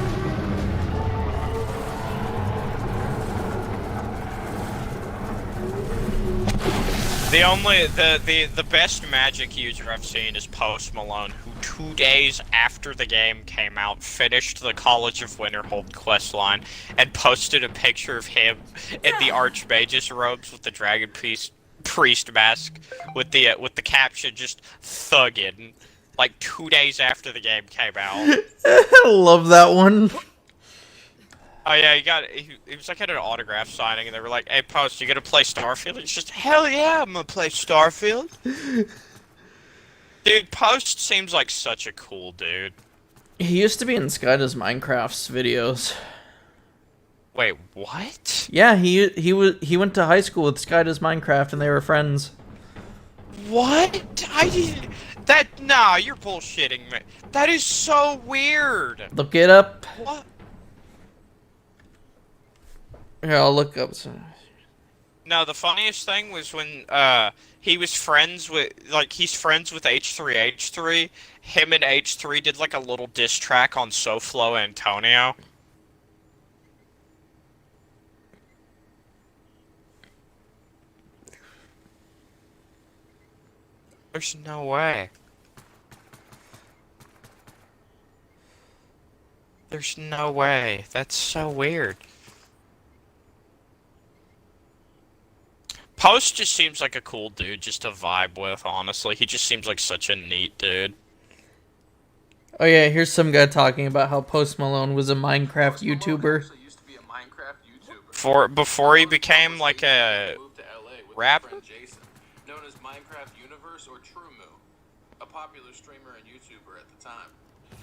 The best Magic user I've seen is Post Malone, who 2 days after the game came out finished the College of Winterhold questline and posted a picture of him in the Archmage's robes with the Dragon Priest mask with the caption just thuggin', like 2 days after the game came out. I love that one. Oh yeah, he was like at an autograph signing and they were like, "Hey Post, you gonna play Starfield?" It's just, hell yeah, I'm gonna play Starfield. Dude, Post seems like such a cool dude. He used to be in Skydoes Minecraft's videos. Wait, what? Yeah, he went to high school with Skydoes Minecraft and they were friends. What? I didn't. Nah, you're bullshitting me. That is so weird. Look it up. What? Here, I'll look up some. No, the funniest thing was when he was friends with, like, he's friends with H3H3. Him and H3 did like a little diss track on SoFlo Antonio. There's no way. There's no way. That's so weird. Post just seems like a cool dude just to vibe with, honestly. He just seems like such a neat dude. Oh yeah, here's some guy talking about how Post Malone was a Minecraft YouTuber. Used to be a Minecraft YouTuber. Before he became like a Moved to LA with his rapper? friend Jason, known as Minecraft Universe or TrueMoo, a popular streamer and YouTuber at the time.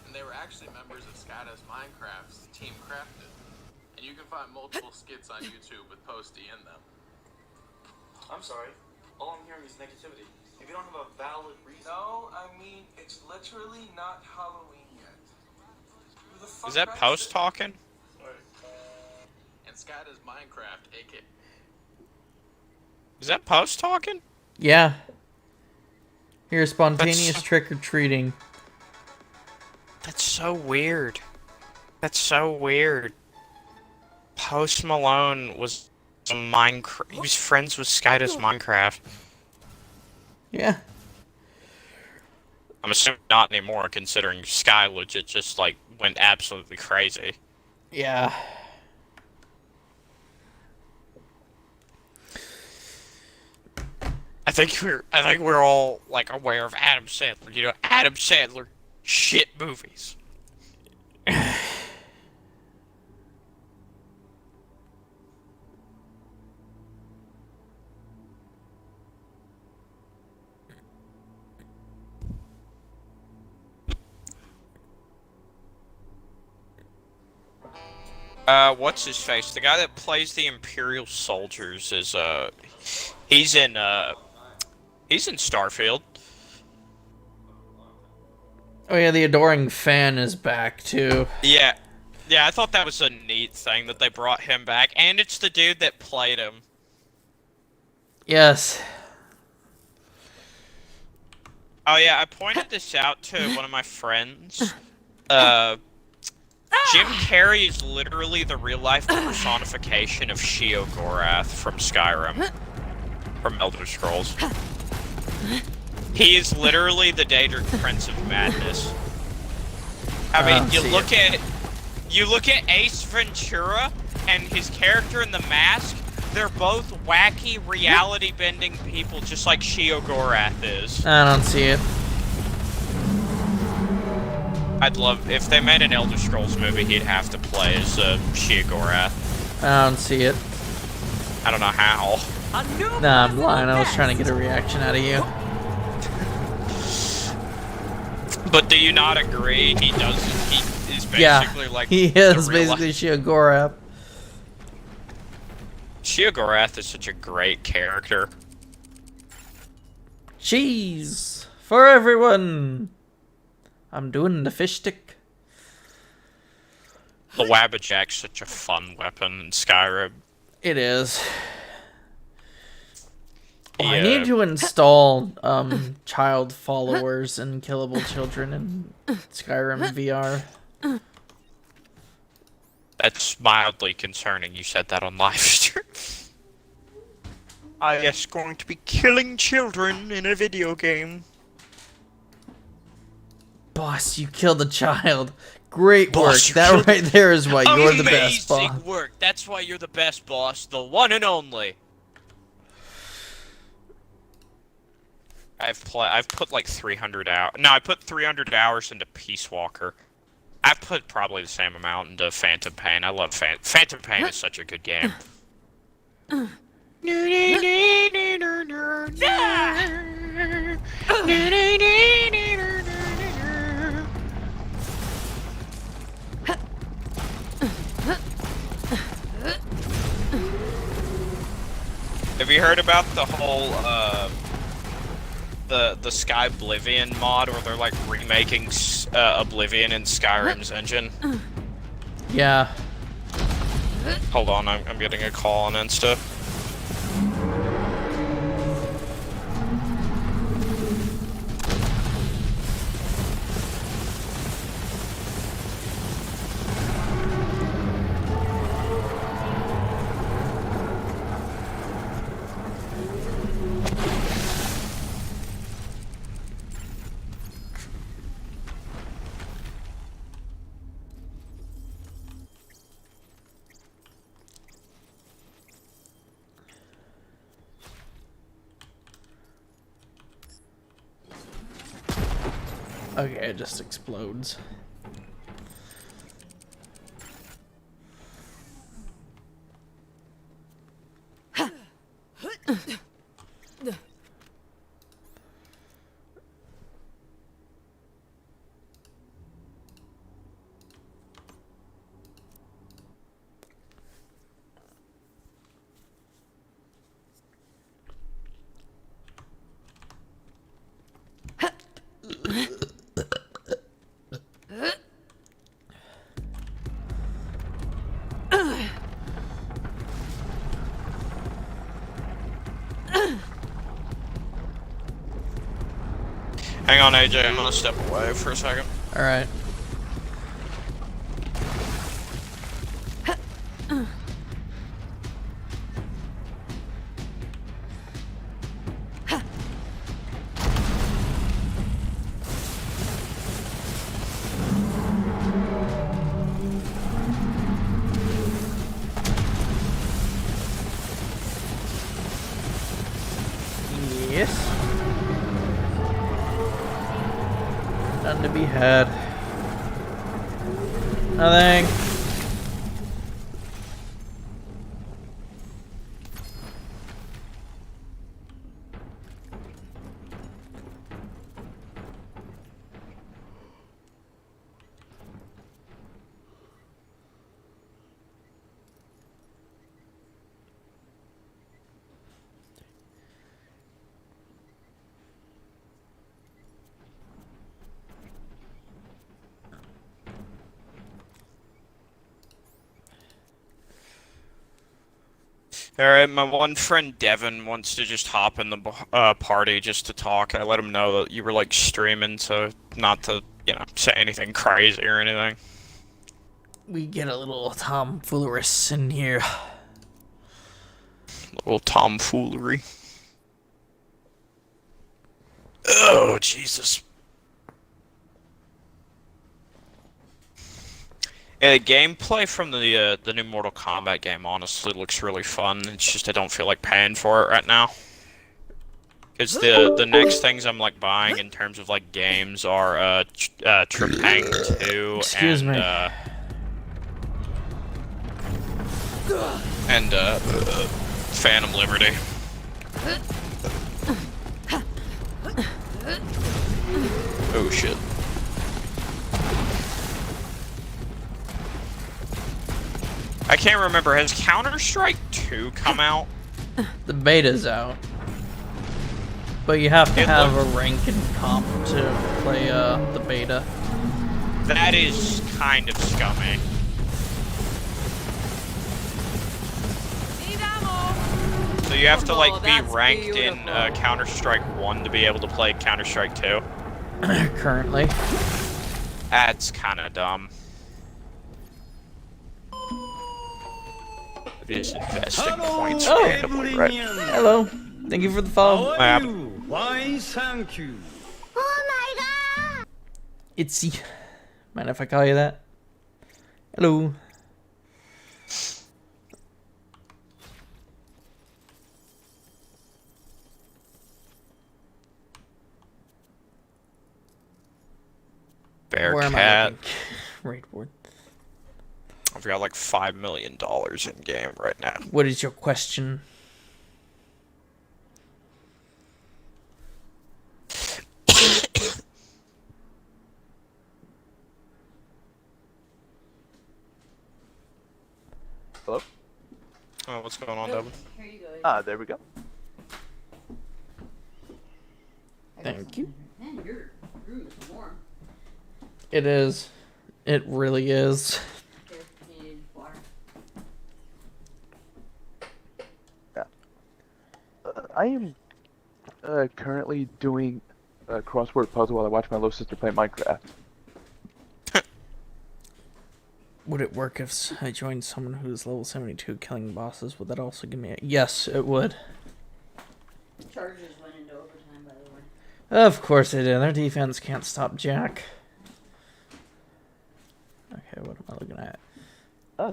And they were actually members of Skydoes Minecraft's Team Crafted. And you can find multiple skits on YouTube with Posty in them. I'm sorry. All I'm hearing is negativity. If you don't have a valid reason. No, I mean, it's literally not Halloween yet. Who the fuck Is that writes Post it? talking? And Skydoes Minecraft, aka. Is that Post talking? Yeah. Here's spontaneous That's- trick-or-treating. That's so weird. That's so weird. Post Malone was a Minecraft. He was friends with Skydoes Minecraft. Yeah. I'm assuming not anymore, considering Sky legit just like went absolutely crazy. Yeah. I think we're all like aware of Adam Sandler. You know, Adam Sandler shit movies. What's his face? The guy that plays the Imperial soldiers is he's in Starfield. Oh yeah, the adoring fan is back too. Yeah. Yeah, I thought that was a neat thing that they brought him back, and it's the dude that played him. Yes. Oh yeah, I pointed this out to one of my friends. Jim Carrey is literally the real-life personification of Sheogorath from Skyrim, from Elder Scrolls. He is literally the Daedric Prince of Madness. I mean, you look at Ace Ventura and his character in The Mask. They're both wacky, reality-bending people, just like Sheogorath is. I don't see it. I'd love if they made an Elder Scrolls movie. He'd have to play as Sheogorath. I don't see it. I don't know how. Nah, I'm lying. I was trying to get a reaction out of you. But do you not agree? He does. He is basically like he the is real basically Sheogorath. Sheogorath is such a great character. Cheese for everyone. I'm doing the fish stick. The Wabbajack's such a fun weapon in Skyrim. It is. Oh, I Yeah. need to install child followers and killable children in Skyrim VR. That's mildly concerning. You said that on live stream. I is going to be killing children in a video game. Boss, you killed a child. Great work. Boss, you That killed- right there is why you're the best, boss. Amazing work. That's why you're the best, boss. The one and only. I've put like 300 hours. No, I put 300 hours into Peace Walker. I've put probably the same amount into Phantom Pain. I love Phantom Pain is such a good game. Have you heard about the whole the Sky Oblivion mod where they're like remaking Oblivion in Skyrim's engine? Yeah. Hold on, I'm getting a call on Insta. Okay, it just explodes. Hang on, AJ, I'm gonna step away for a second. Alright. Yes. None to be had. Nothing. Alright, my one friend Devin wants to just hop in the party just to talk. I let him know that you were like streaming, so not to, say anything crazy or anything. We get a little tomfoolerous in here. Little tomfoolery. Oh, Jesus. Yeah, the gameplay from the new Mortal Kombat game honestly looks really fun. It's just I don't feel like paying for it right now. Because the next things I'm like buying in terms of like games are Trepang 2 Excuse and me. Phantom Liberty. Oh shit. I can't remember, has Counter-Strike 2 come out? The beta's out. But you have to It have a rank and comp to play the beta. That is kind of scummy. So you have to like be ranked in Counter-Strike 1 to be able to play Counter-Strike 2? Currently. That's kind of dumb. It is investing points randomly, right? Hello. Thank you for the follow. Why, thank you. Itsy. Mind if I call you that? Hello. Where am I Bearcat. looking? Raid board. I've got like $5 million in game right now. What is your question? Hello? Oh, what's going on, Devin? Here you go. Ah, there we go. Thank you. Man, your room is warm. It is. It really is. Here, you need water. I am currently doing a crossword puzzle while I watch my little sister play Minecraft. Would it work if I joined someone who's level 72 killing bosses? Would that also give me a... Yes, it would. Chargers went into overtime, by the way. Of course they did. Their defense can't stop Jack. Okay, what am I looking at?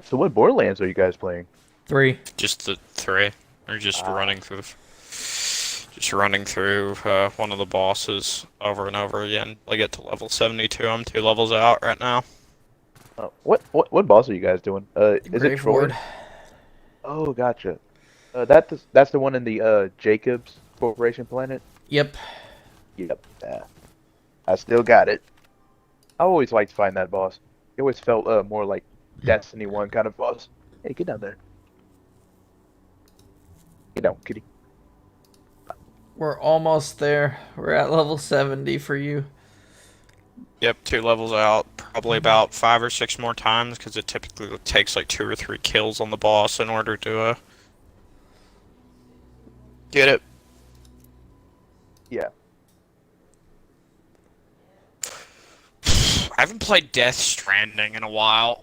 So what Borderlands are you guys playing? 3. Just the 3. Or just running through... Just running through one of the bosses over and over again. I get to level 72. I'm 2 levels out right now. What boss are you guys doing? Is it Troy? Graveward. Oh, gotcha. That's the one in the Jacobs Corporation planet? Yep. Yep. I still got it. I always liked to find that boss. It always felt more like Destiny 1 kind of boss. Hey, get down there. Get down, kitty. We're almost there. We're at level 70 for you. Yep, 2 levels out. Probably about 5 or 6 more times, because it typically takes like 2 or 3 kills on the boss in order to get it. Yeah. I haven't played Death Stranding in a while.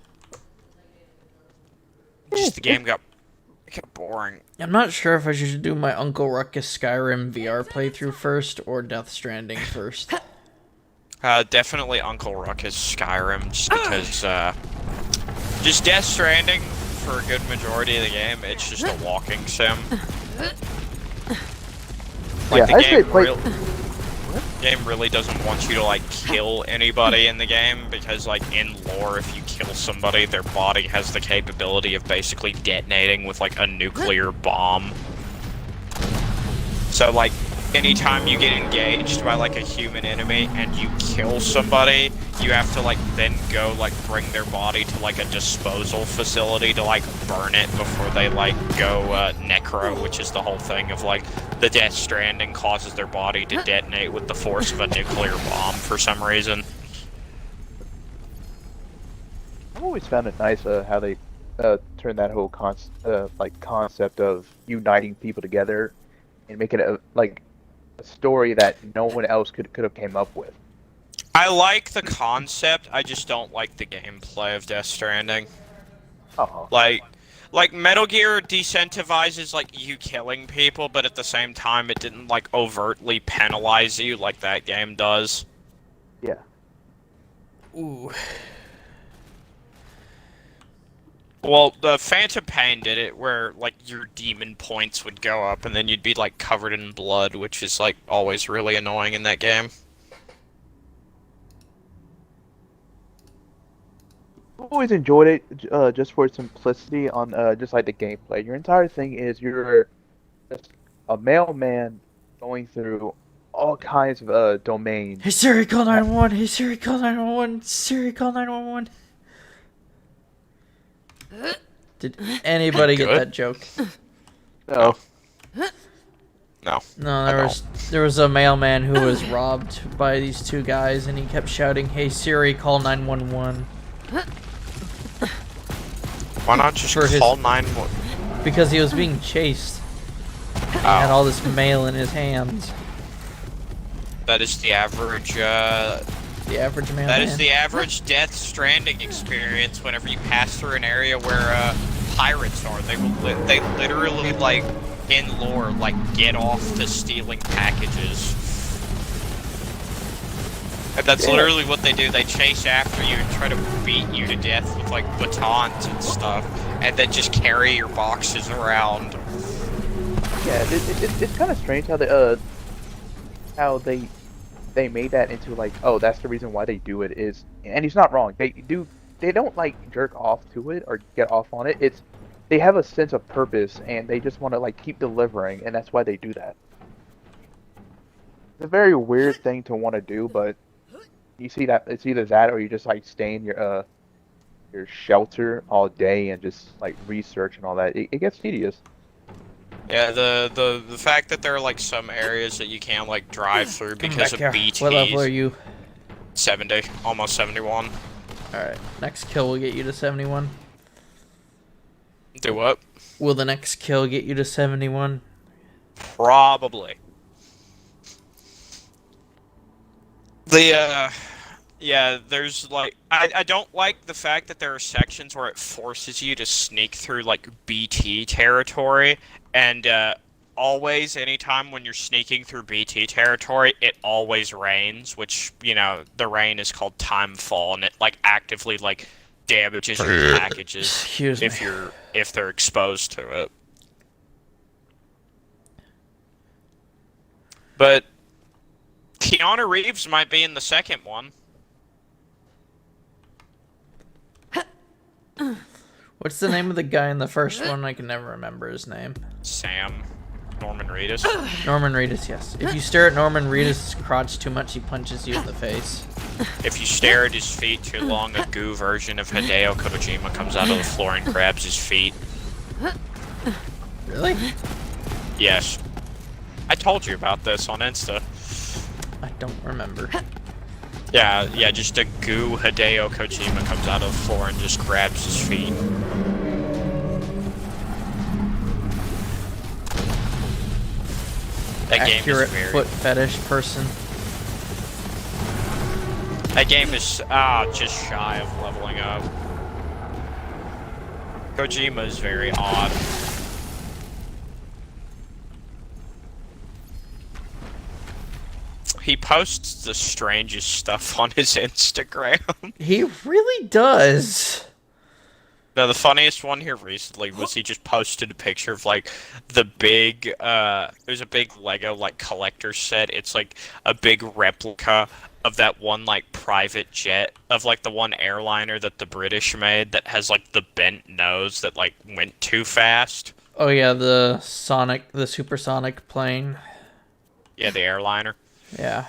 Just the game got boring. I'm not sure if I should do my Uncle Ruckus Skyrim VR playthrough first or Death Stranding first. Definitely Uncle Ruckus Skyrim, just because, just Death Stranding, for a good majority of the game, it's just a walking sim. Like, Yeah, the game really doesn't want you to, like, kill anybody in the game, because, like, in lore, if you kill somebody, their body has the capability of basically detonating with, like, a nuclear bomb. So, like, anytime you get engaged by, like, a human enemy and you kill somebody, you have to, like, then go, like, bring their body to, like, a disposal facility to, like, burn it before they, like, go, necro, which is the whole thing of, like, the Death Stranding causes their body to detonate with the force of a nuclear bomb for some reason. I've always found it nice how they turn that whole concept of uniting people together and make it a story that no one else could have came up with. I like the concept, I just don't like the gameplay of Death Stranding. Oh, Like Metal Gear decentivizes like you killing people, but at the same time it didn't like overtly penalize you like that game does. yeah. Ooh. Well, the Phantom Pain did it where like your demon points would go up and then you'd be like covered in blood, which is like always really annoying in that game. I've always enjoyed it just for its simplicity on just like the gameplay. Your entire thing is you're just a mailman going through all kinds of domains. Hey Siri, call 911. Hey Siri, call 911. Siri, call 911. Did anybody get Good. that joke? No. No. No, there was a mailman who was robbed by these two guys, and he kept shouting, "Hey Siri, call 911." Why not just For his- call 911? Because he was being chased. He had all this mail in his hands. That is the average, The average mailman. that is the average Death Stranding experience whenever you pass through an area where, pirates are. They literally, like, in lore, like, get off to stealing packages. And that's literally what they do. They chase after you and try to beat you to death with, like, batons and stuff. And then just carry your boxes around. Yeah, it's kind of strange how they made that into like, oh, that's the reason why they do it is, and he's not wrong. They don't like jerk off to it or get off on it. They have a sense of purpose and they just want to like keep delivering, and that's why they do that. It's a very weird thing to want to do, but you see that it's either that or you just like stay in your shelter all day and just like research and all that. It gets tedious. Yeah, the fact that there are like some areas that you can't like drive through because of BTs. What level are you? 70, almost 71. Alright, next kill will get you to 71. Do what? Will the next kill get you to 71? Probably. Yeah, there's like, I don't like the fact that there are sections where it forces you to sneak through like BT territory, and always, anytime when you're sneaking through BT territory, it always rains, which, you know, the rain is called timefall, and it like actively like damages your packages Excuse me. if they're exposed to it. But Keanu Reeves might be in the second one. What's the name of the guy in the first one? I can never remember his name. Sam. Norman Reedus. Norman Reedus, yes. If you stare at Norman Reedus' crotch too much, he punches you in the face. If you stare at his feet too long, a goo version of Hideo Kojima comes out of the floor and grabs his feet. Really? Yes. I told you about this on Insta. I don't remember. Yeah, just a goo Hideo Kojima comes out of the floor and just grabs his feet. That game Accurate is very... foot fetish person. That game is just shy of leveling up. Kojima is very odd. He posts the strangest stuff on his Instagram. He really does. No, the funniest one here recently was he just posted a picture of like the big there's a big Lego like collector set. It's like a big replica of that one like private jet of like the one airliner that the British made that has like the bent nose that like went too fast. Oh yeah, the supersonic plane. Yeah, the airliner. Yeah.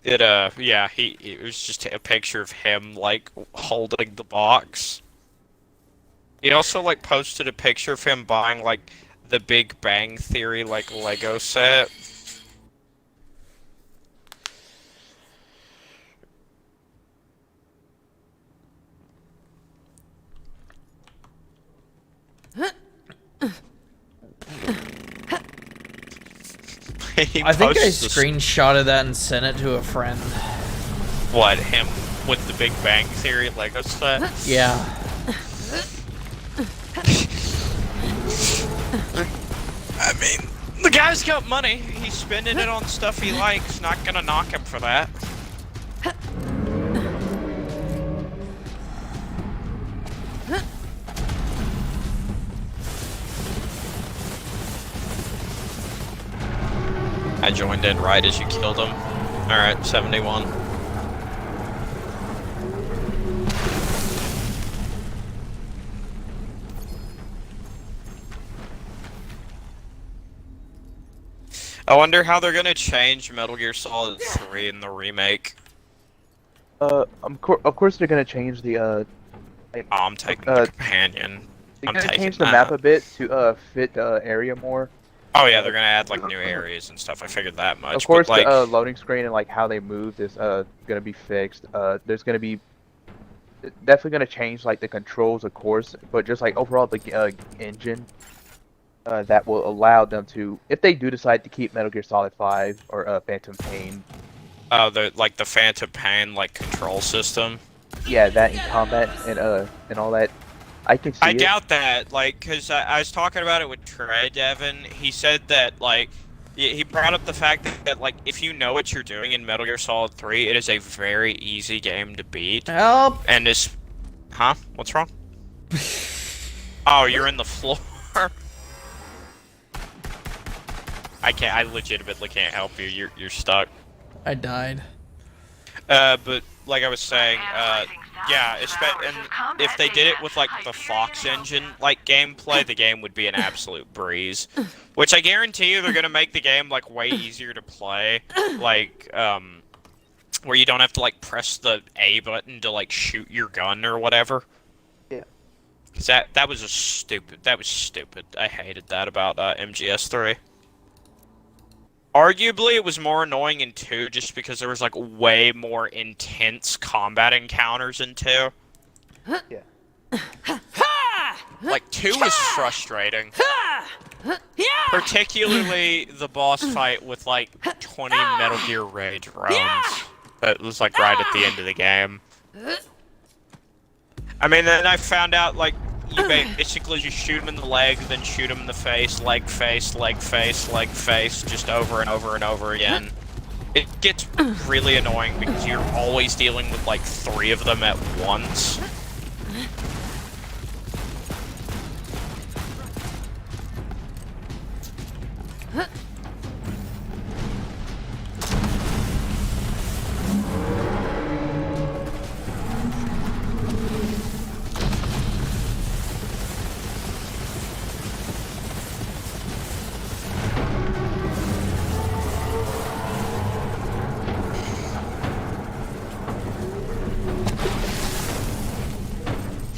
It it was just a picture of him like holding the box. He also like posted a picture of him buying like the Big Bang Theory like Lego set. He I think I posts this- screenshotted that and sent it to a friend. What, him with the Big Bang Theory Lego set? Yeah. I mean, the guy's got money. He's spending it on stuff he likes. Not gonna knock him for that. I joined in right as you killed him. Alright, 71. I wonder how they're gonna change Metal Gear Solid 3 in the remake. Of course they're gonna change the Oh, I'm taking the companion. they're I'm gonna taking change the that. map a bit to fit the area more. Oh yeah, they're gonna add like new areas and stuff. I figured that much. Of course, but, like, the loading screen and like how they move is gonna be fixed. There's gonna be definitely gonna change like the controls, of course, but just like overall the engine that will allow them to, if they do decide to keep Metal Gear Solid 5 or Phantom Pain. the Phantom Pain like control system. Yeah, that in combat and all that. I can see I it. doubt that, like, cause I was talking about it with Trey Devin. He said that like he brought up the fact that like if you know what you're doing in Metal Gear Solid 3, it is a very easy game to beat. Help! And this, huh? What's wrong? Oh, you're in the floor. I legitimately can't help you. You're stuck. I died. But like I was saying, yeah, and if they did it with like the Fox engine like gameplay, the game would be an absolute breeze. Which I guarantee you they're gonna make the game like way easier to play, like where you don't have to like press the A button to like shoot your gun or whatever. Yeah. 'Cause that was stupid. I hated that about MGS3. Arguably, it was more annoying in 2 just because there was, like, way more intense combat encounters in 2. Yeah. Like, 2 was frustrating. Particularly the boss fight with, like, 20 Metal Gear Rage rounds. That was, like, right at the end of the game. I mean, then I found out, like, you basically just shoot him in the leg, then shoot him in the face, leg face, leg face, leg face, just over and over and over again. It gets really annoying because you're always dealing with like 3 of them at once.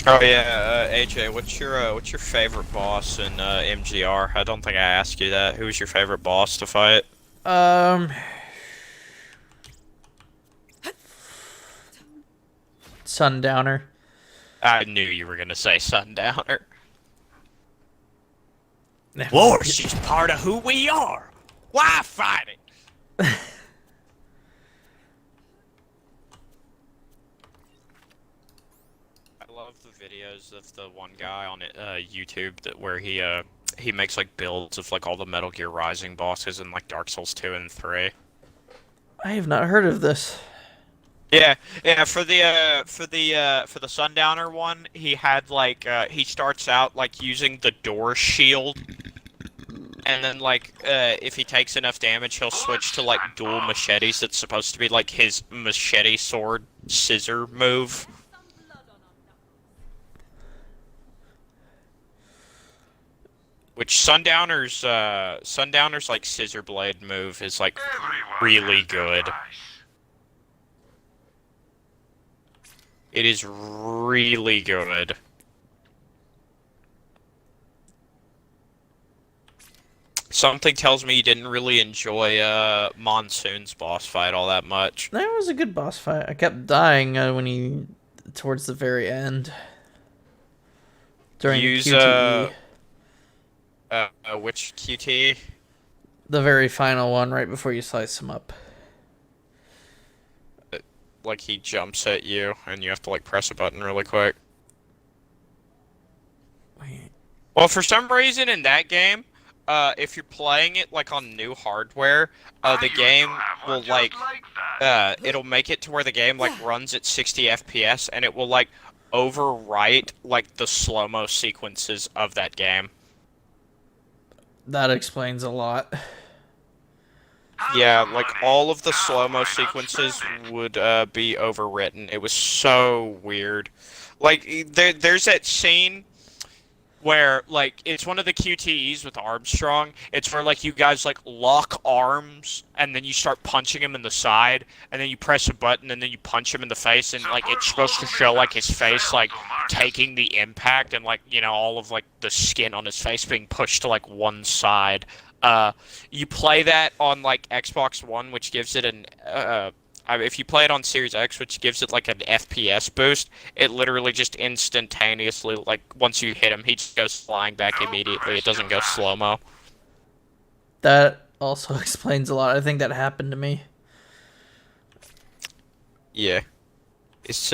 Oh yeah, AJ, what's your favorite boss in MGR? I don't think I asked you that. Who was your favorite boss to fight? Sundowner. I knew you were gonna say Sundowner. Lord, she's part of who we are. Why fight it? I love the videos of the one guy on YouTube where he makes like builds of like all the Metal Gear Rising bosses in like Dark Souls 2 and 3. I have not heard of this. Yeah, for the Sundowner one, he had like he starts out like using the door shield, and then like if he takes enough damage, he'll switch to like dual machetes. That's supposed to be like his machete sword scissor move. Which Sundowner's like scissor blade move is like really good. It is really good. Something tells me you didn't really enjoy Monsoon's boss fight all that much. That was a good boss fight. I kept dying towards the very end. During Use QTE. which QT? The very final one, right before you slice him up. Like he jumps at you, and you have to like press a button really quick. Wait. Well, for some reason in that game, if you're playing it like on new hardware, the game will like, it'll make it to where the game like runs at 60 FPS, and it will like overwrite like the slow-mo sequences of that game. That explains a lot. Yeah, like all of the slow-mo sequences would be overwritten. It was so weird. Like there's that scene where like it's one of the QTEs with Armstrong. It's where like you guys like lock arms and then you start punching him in the side, and then you press a button and then you punch him in the face, and like it's supposed to show like his face like taking the impact, and like, you know, all of like the skin on his face being pushed to like one side. You play that on like Xbox One, which gives it an if you play it on Series X, which gives it like an FPS boost, it literally just instantaneously, like once you hit him, he just goes flying back immediately. It doesn't go slow-mo. That also explains a lot. I think that happened to me. Yeah. It's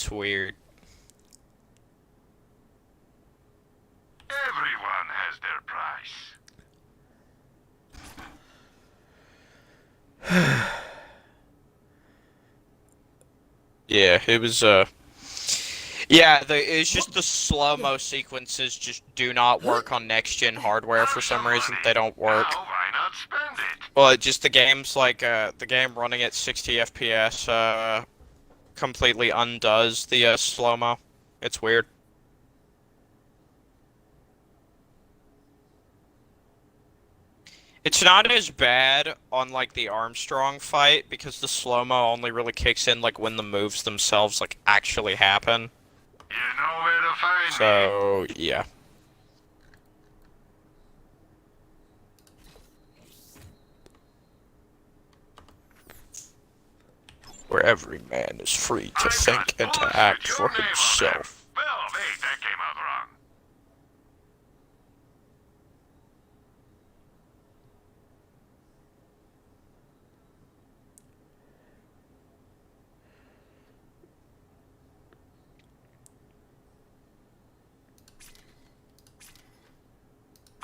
weird. Everyone has their price. Yeah, it was yeah, it's just the slow-mo sequences just do not work on next-gen hardware for some reason. They don't work. Now, why not spend it? Well, just the game's like the game running at 60 FPS completely undoes the slow-mo. It's weird. It's not as bad on like the Armstrong fight, because the slow-mo only really kicks in like when the moves themselves like actually happen. You know where to find me. So, yeah. Where every man is free to think and to act for himself. Well, wait, that came out wrong.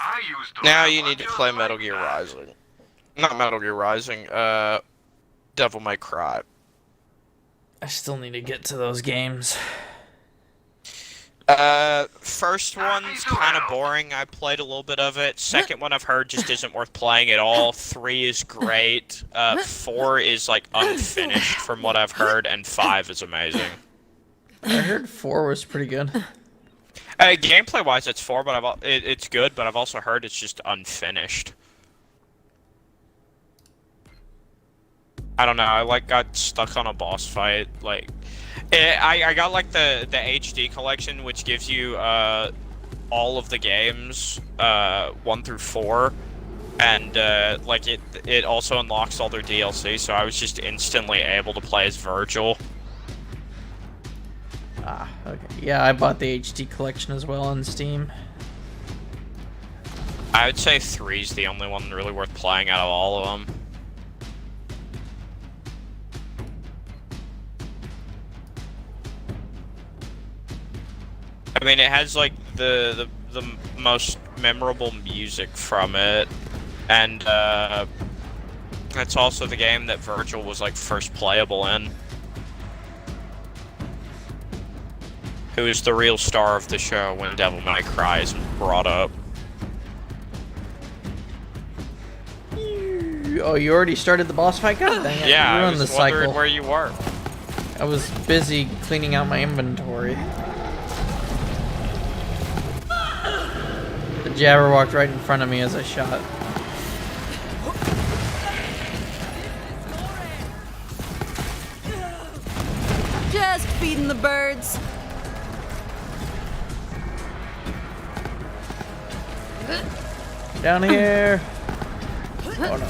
I used to Now have you one need to just play like Metal Gear that. Rising. Not Metal Gear Rising, Devil May Cry. I still need to get to those games. First one's kind of boring. I played a little bit of it. Second one I've heard just isn't worth playing at all. 3 is great. 4 is like unfinished from what I've heard, and 5 is amazing. I heard 4 was pretty good. Gameplay-wise, it's 4, but it's good. But I've also heard it's just unfinished. I don't know. I like got stuck on a boss fight. Like, I got like the HD collection, which gives you all of the games 1 through 4, and like it also unlocks all their DLC. So I was just instantly able to play as Virgil. Ah, okay. Yeah, I bought the HD collection as well on Steam. I would say 3's the only one really worth playing out of all of them. I mean, it has like the most memorable music from it, and it's also the game that Virgil was like first playable in. Who is the real star of the show when Devil May Cry is brought up. Oh, you already started the boss fight? God dang it. Yeah, You I ruined was the wondering cycle. where you were. I was busy cleaning out my inventory. The Jabber walked right in front of me as I shot. Just feeding the birds. Down here! Oh no.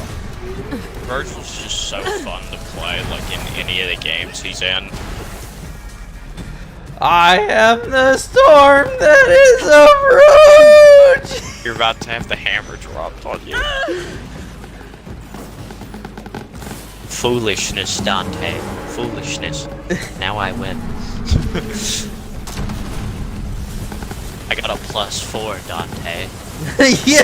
Virgil's just so fun to play, like in any of the games he's in. I am the storm that is approaching! You're about to have the hammer dropped on you. Foolishness, Dante. Foolishness. Now I win. I got a +4, Dante. Yeah.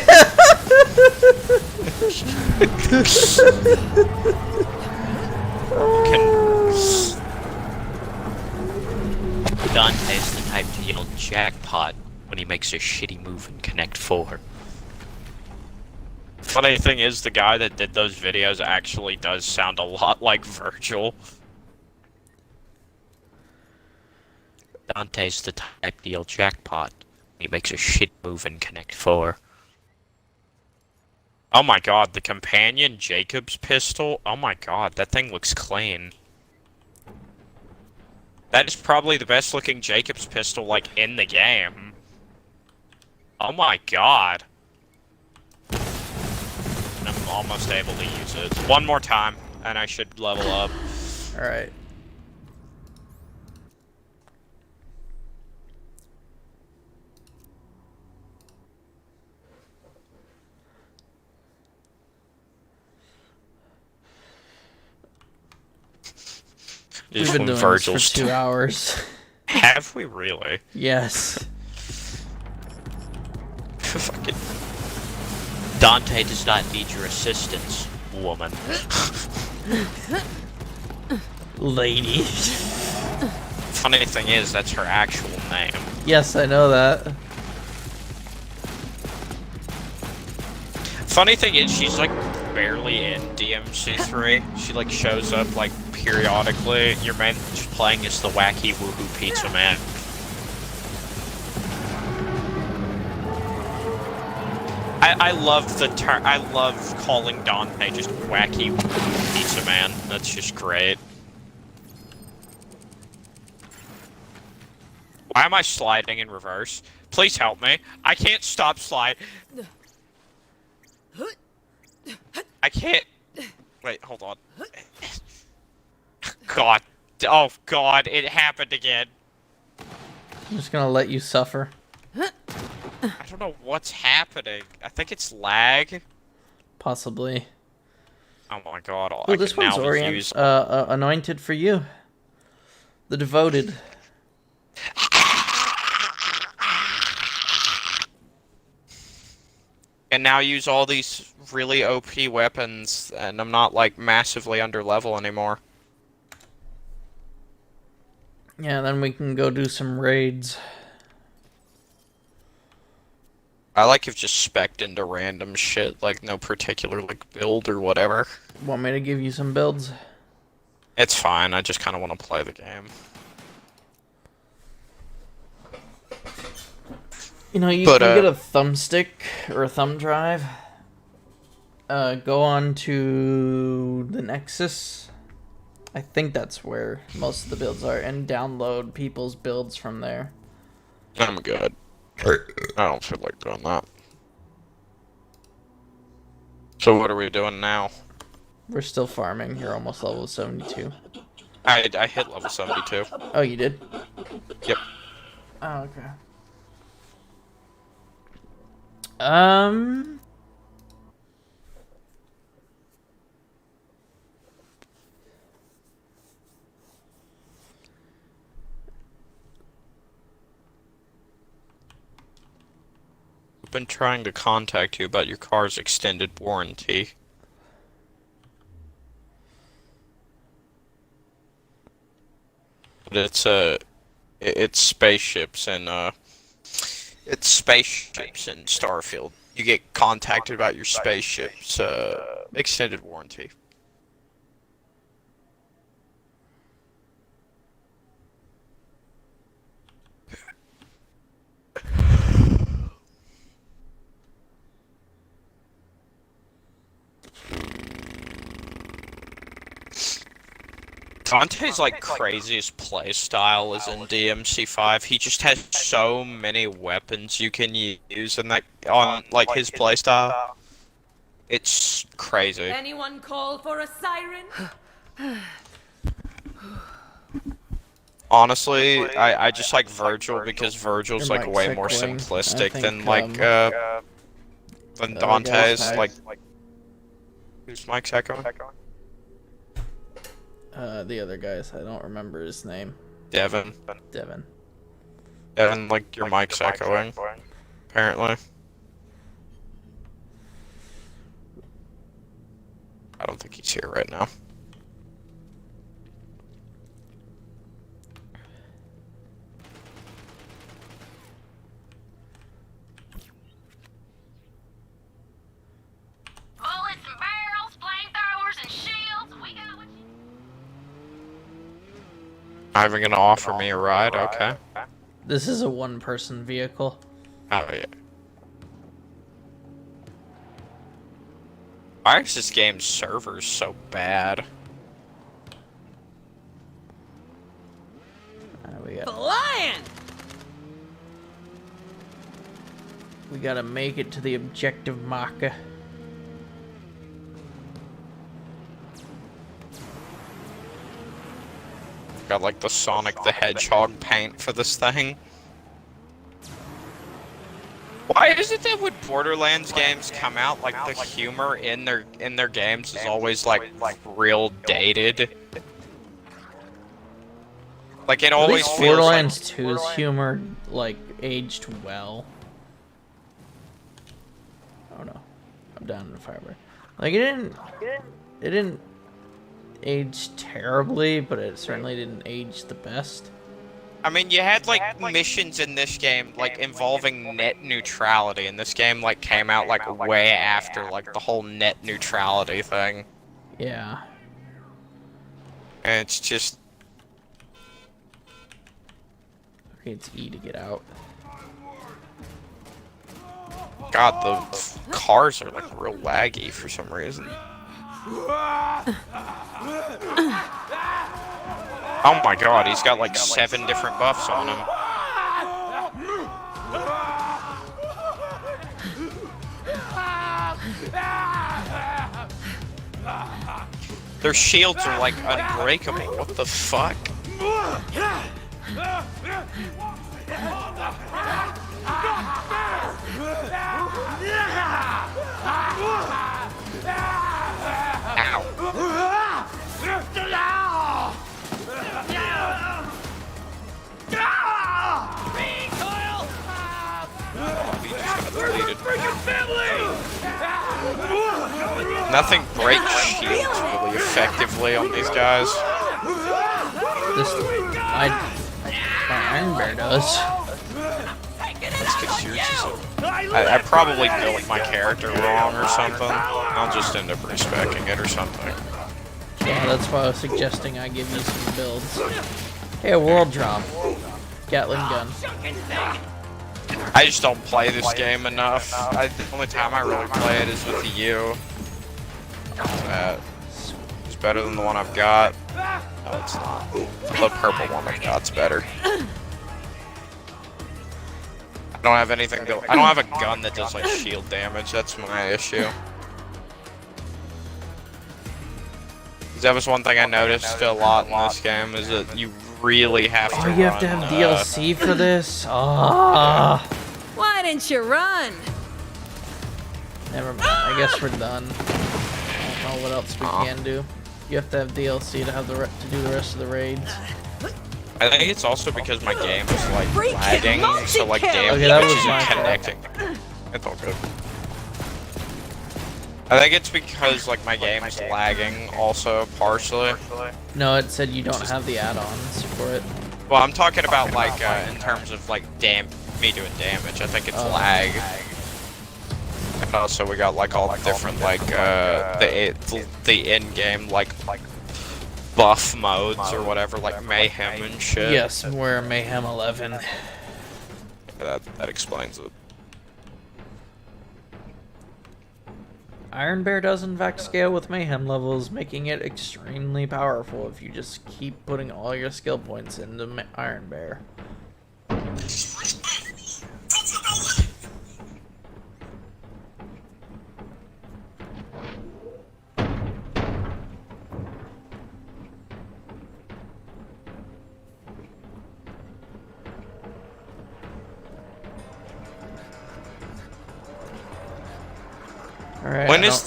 Dante's the type to yell jackpot when he makes a shitty move in Connect 4. Funny thing is, the guy that did those videos actually does sound a lot like Virgil. Dante's the type to yell jackpot when he makes a shit move in Connect 4. Oh my god, the companion Jacob's pistol? Oh my god, that thing looks clean. That is probably the best looking Jacob's pistol, like, in the game. Oh my god. I'm almost able to use it. One more time, and I should level up. Alright. We've been doing this for 2 hours. Have we really? Yes. Fucking... Dante does not need your assistance, woman. Lady. Funny thing is, that's her actual name. Yes, I know that. Funny thing is, she's like barely in DMC3. She like shows up like periodically. Your man playing is the wacky woohoo pizza man. I love the term. I love calling Dante just wacky woohoo pizza man. That's just great. Why am I sliding in reverse? Please help me. I can't stop slide. I can't. Wait, hold on. God. Oh, God. It happened again. I'm just gonna let you suffer. I don't know what's happening. I think it's lag. Possibly. Oh my god. Oh, this one's anointed for you. The devoted. And now use all these really OP weapons, and I'm not like massively under level anymore. Yeah, then we can go do some raids. I like have just spec'd into random shit, like no particular like build or whatever. Want me to give you some builds? It's fine, I just kinda wanna play the game. You know, you can get a thumbstick or a thumb drive. Go on to the Nexus. I think that's where most of the builds are, and download people's builds from there. I'm good. I don't feel like doing that. So what are we doing now? We're still farming. You're almost level 72. I hit level 72. Oh, you did? Yep. Oh, okay. I've been trying to contact you about your car's extended warranty. But it's spaceships and it's spaceships in Starfield. You get contacted about your spaceship's extended warranty. Dante's like craziest playstyle is in DMC5. He just has so many weapons you can use in that on like his playstyle. It's crazy. Anyone call for a siren? Honestly, I just like Virgil because Virgil's like way more simplistic than like than Dante's. Like, whose mic's echoing? the other guys. I don't remember his name. Devin. Devin. Devin, like your mic's echoing. Apparently. I don't think he's here right now. Bullets and barrels, flamethrowers and shields. We got what you... Not even gonna offer me a ride, okay. This is a one-person vehicle. Oh, yeah. Why is this game's servers so bad? We got. Flying! We gotta make it to the objective marker. Got like the Sonic the Hedgehog paint for this thing. Why is it that when Borderlands games come out, like the humor in their games is always like real dated? Like it always At least feels Borderlands like 2's humor like aged well. Oh no, I'm down in the fiber. Like it didn't age terribly, but it certainly didn't age the best. I mean, you had like missions in this game like involving net neutrality, and this game like came out like way after like the whole net neutrality thing. Yeah. And it's just Okay, it's E to get out. God, the cars are like real laggy for some reason. Oh my God, he's got like 7 different buffs on him. Their shields are like unbreakable. What the fuck? Nothing breaks shields really effectively on these guys. My Iron Bear does. That's 'cause yours is I probably built my character wrong or something. I'll just end up respecing it or something. Yeah, that's why I was suggesting I give you some builds. Hey, a world drop. Gatling gun. I just don't play this game enough. The only time I really play it is with you. It's better than the one I've got. No, it's not. The purple one I've got's better. I don't have anything I don't have a gun that does like shield damage. That's my issue. That was one thing I noticed a lot in this game, is that you really have to you have to have DLC for this? Ah. Why didn't you run? Never mind. I guess we're done. I don't know what else we can do. You have to have DLC to have to do the rest of the raids. I think it's also because my game is like lagging, so like damage Okay, that was isn't my fault. connecting. It's all good. I think it's because like my game is lagging also partially. No, it said you don't have the add-ons for it. Well, I'm talking about like in terms of like me doing damage. I think it's lag. And also we got like all the different like the in-game like buff modes or whatever, like mayhem and shit. Yes, we're Mayhem 11. That explains it. Iron Bear does in fact scale with Mayhem levels, making it extremely powerful if you just keep putting all your skill points into Iron Bear. Alright, When is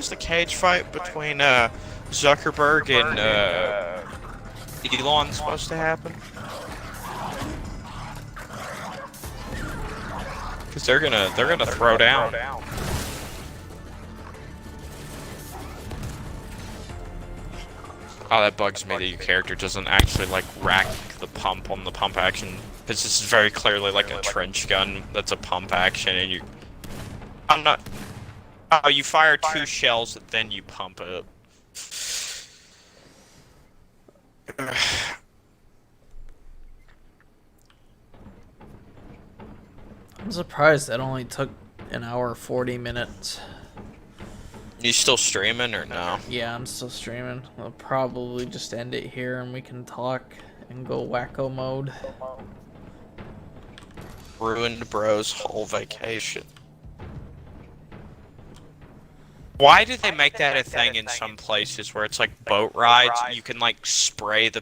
the cage fight between Zuckerberg and Elon supposed to happen? Because they're gonna throw down. Oh, that bugs me that your character doesn't actually like rack the pump on the pump action. Because this is very clearly like a trench gun that's a pump action, and you. I'm not. Oh, you fire 2 shells, then you pump it. I'm surprised that only took an hour 40 minutes. You still streaming or no? Yeah, I'm still streaming. I'll probably just end it here and we can talk and go wacko mode. Ruined bro's whole vacation. Why do they make that a thing in some places where it's like boat rides? You can like spray the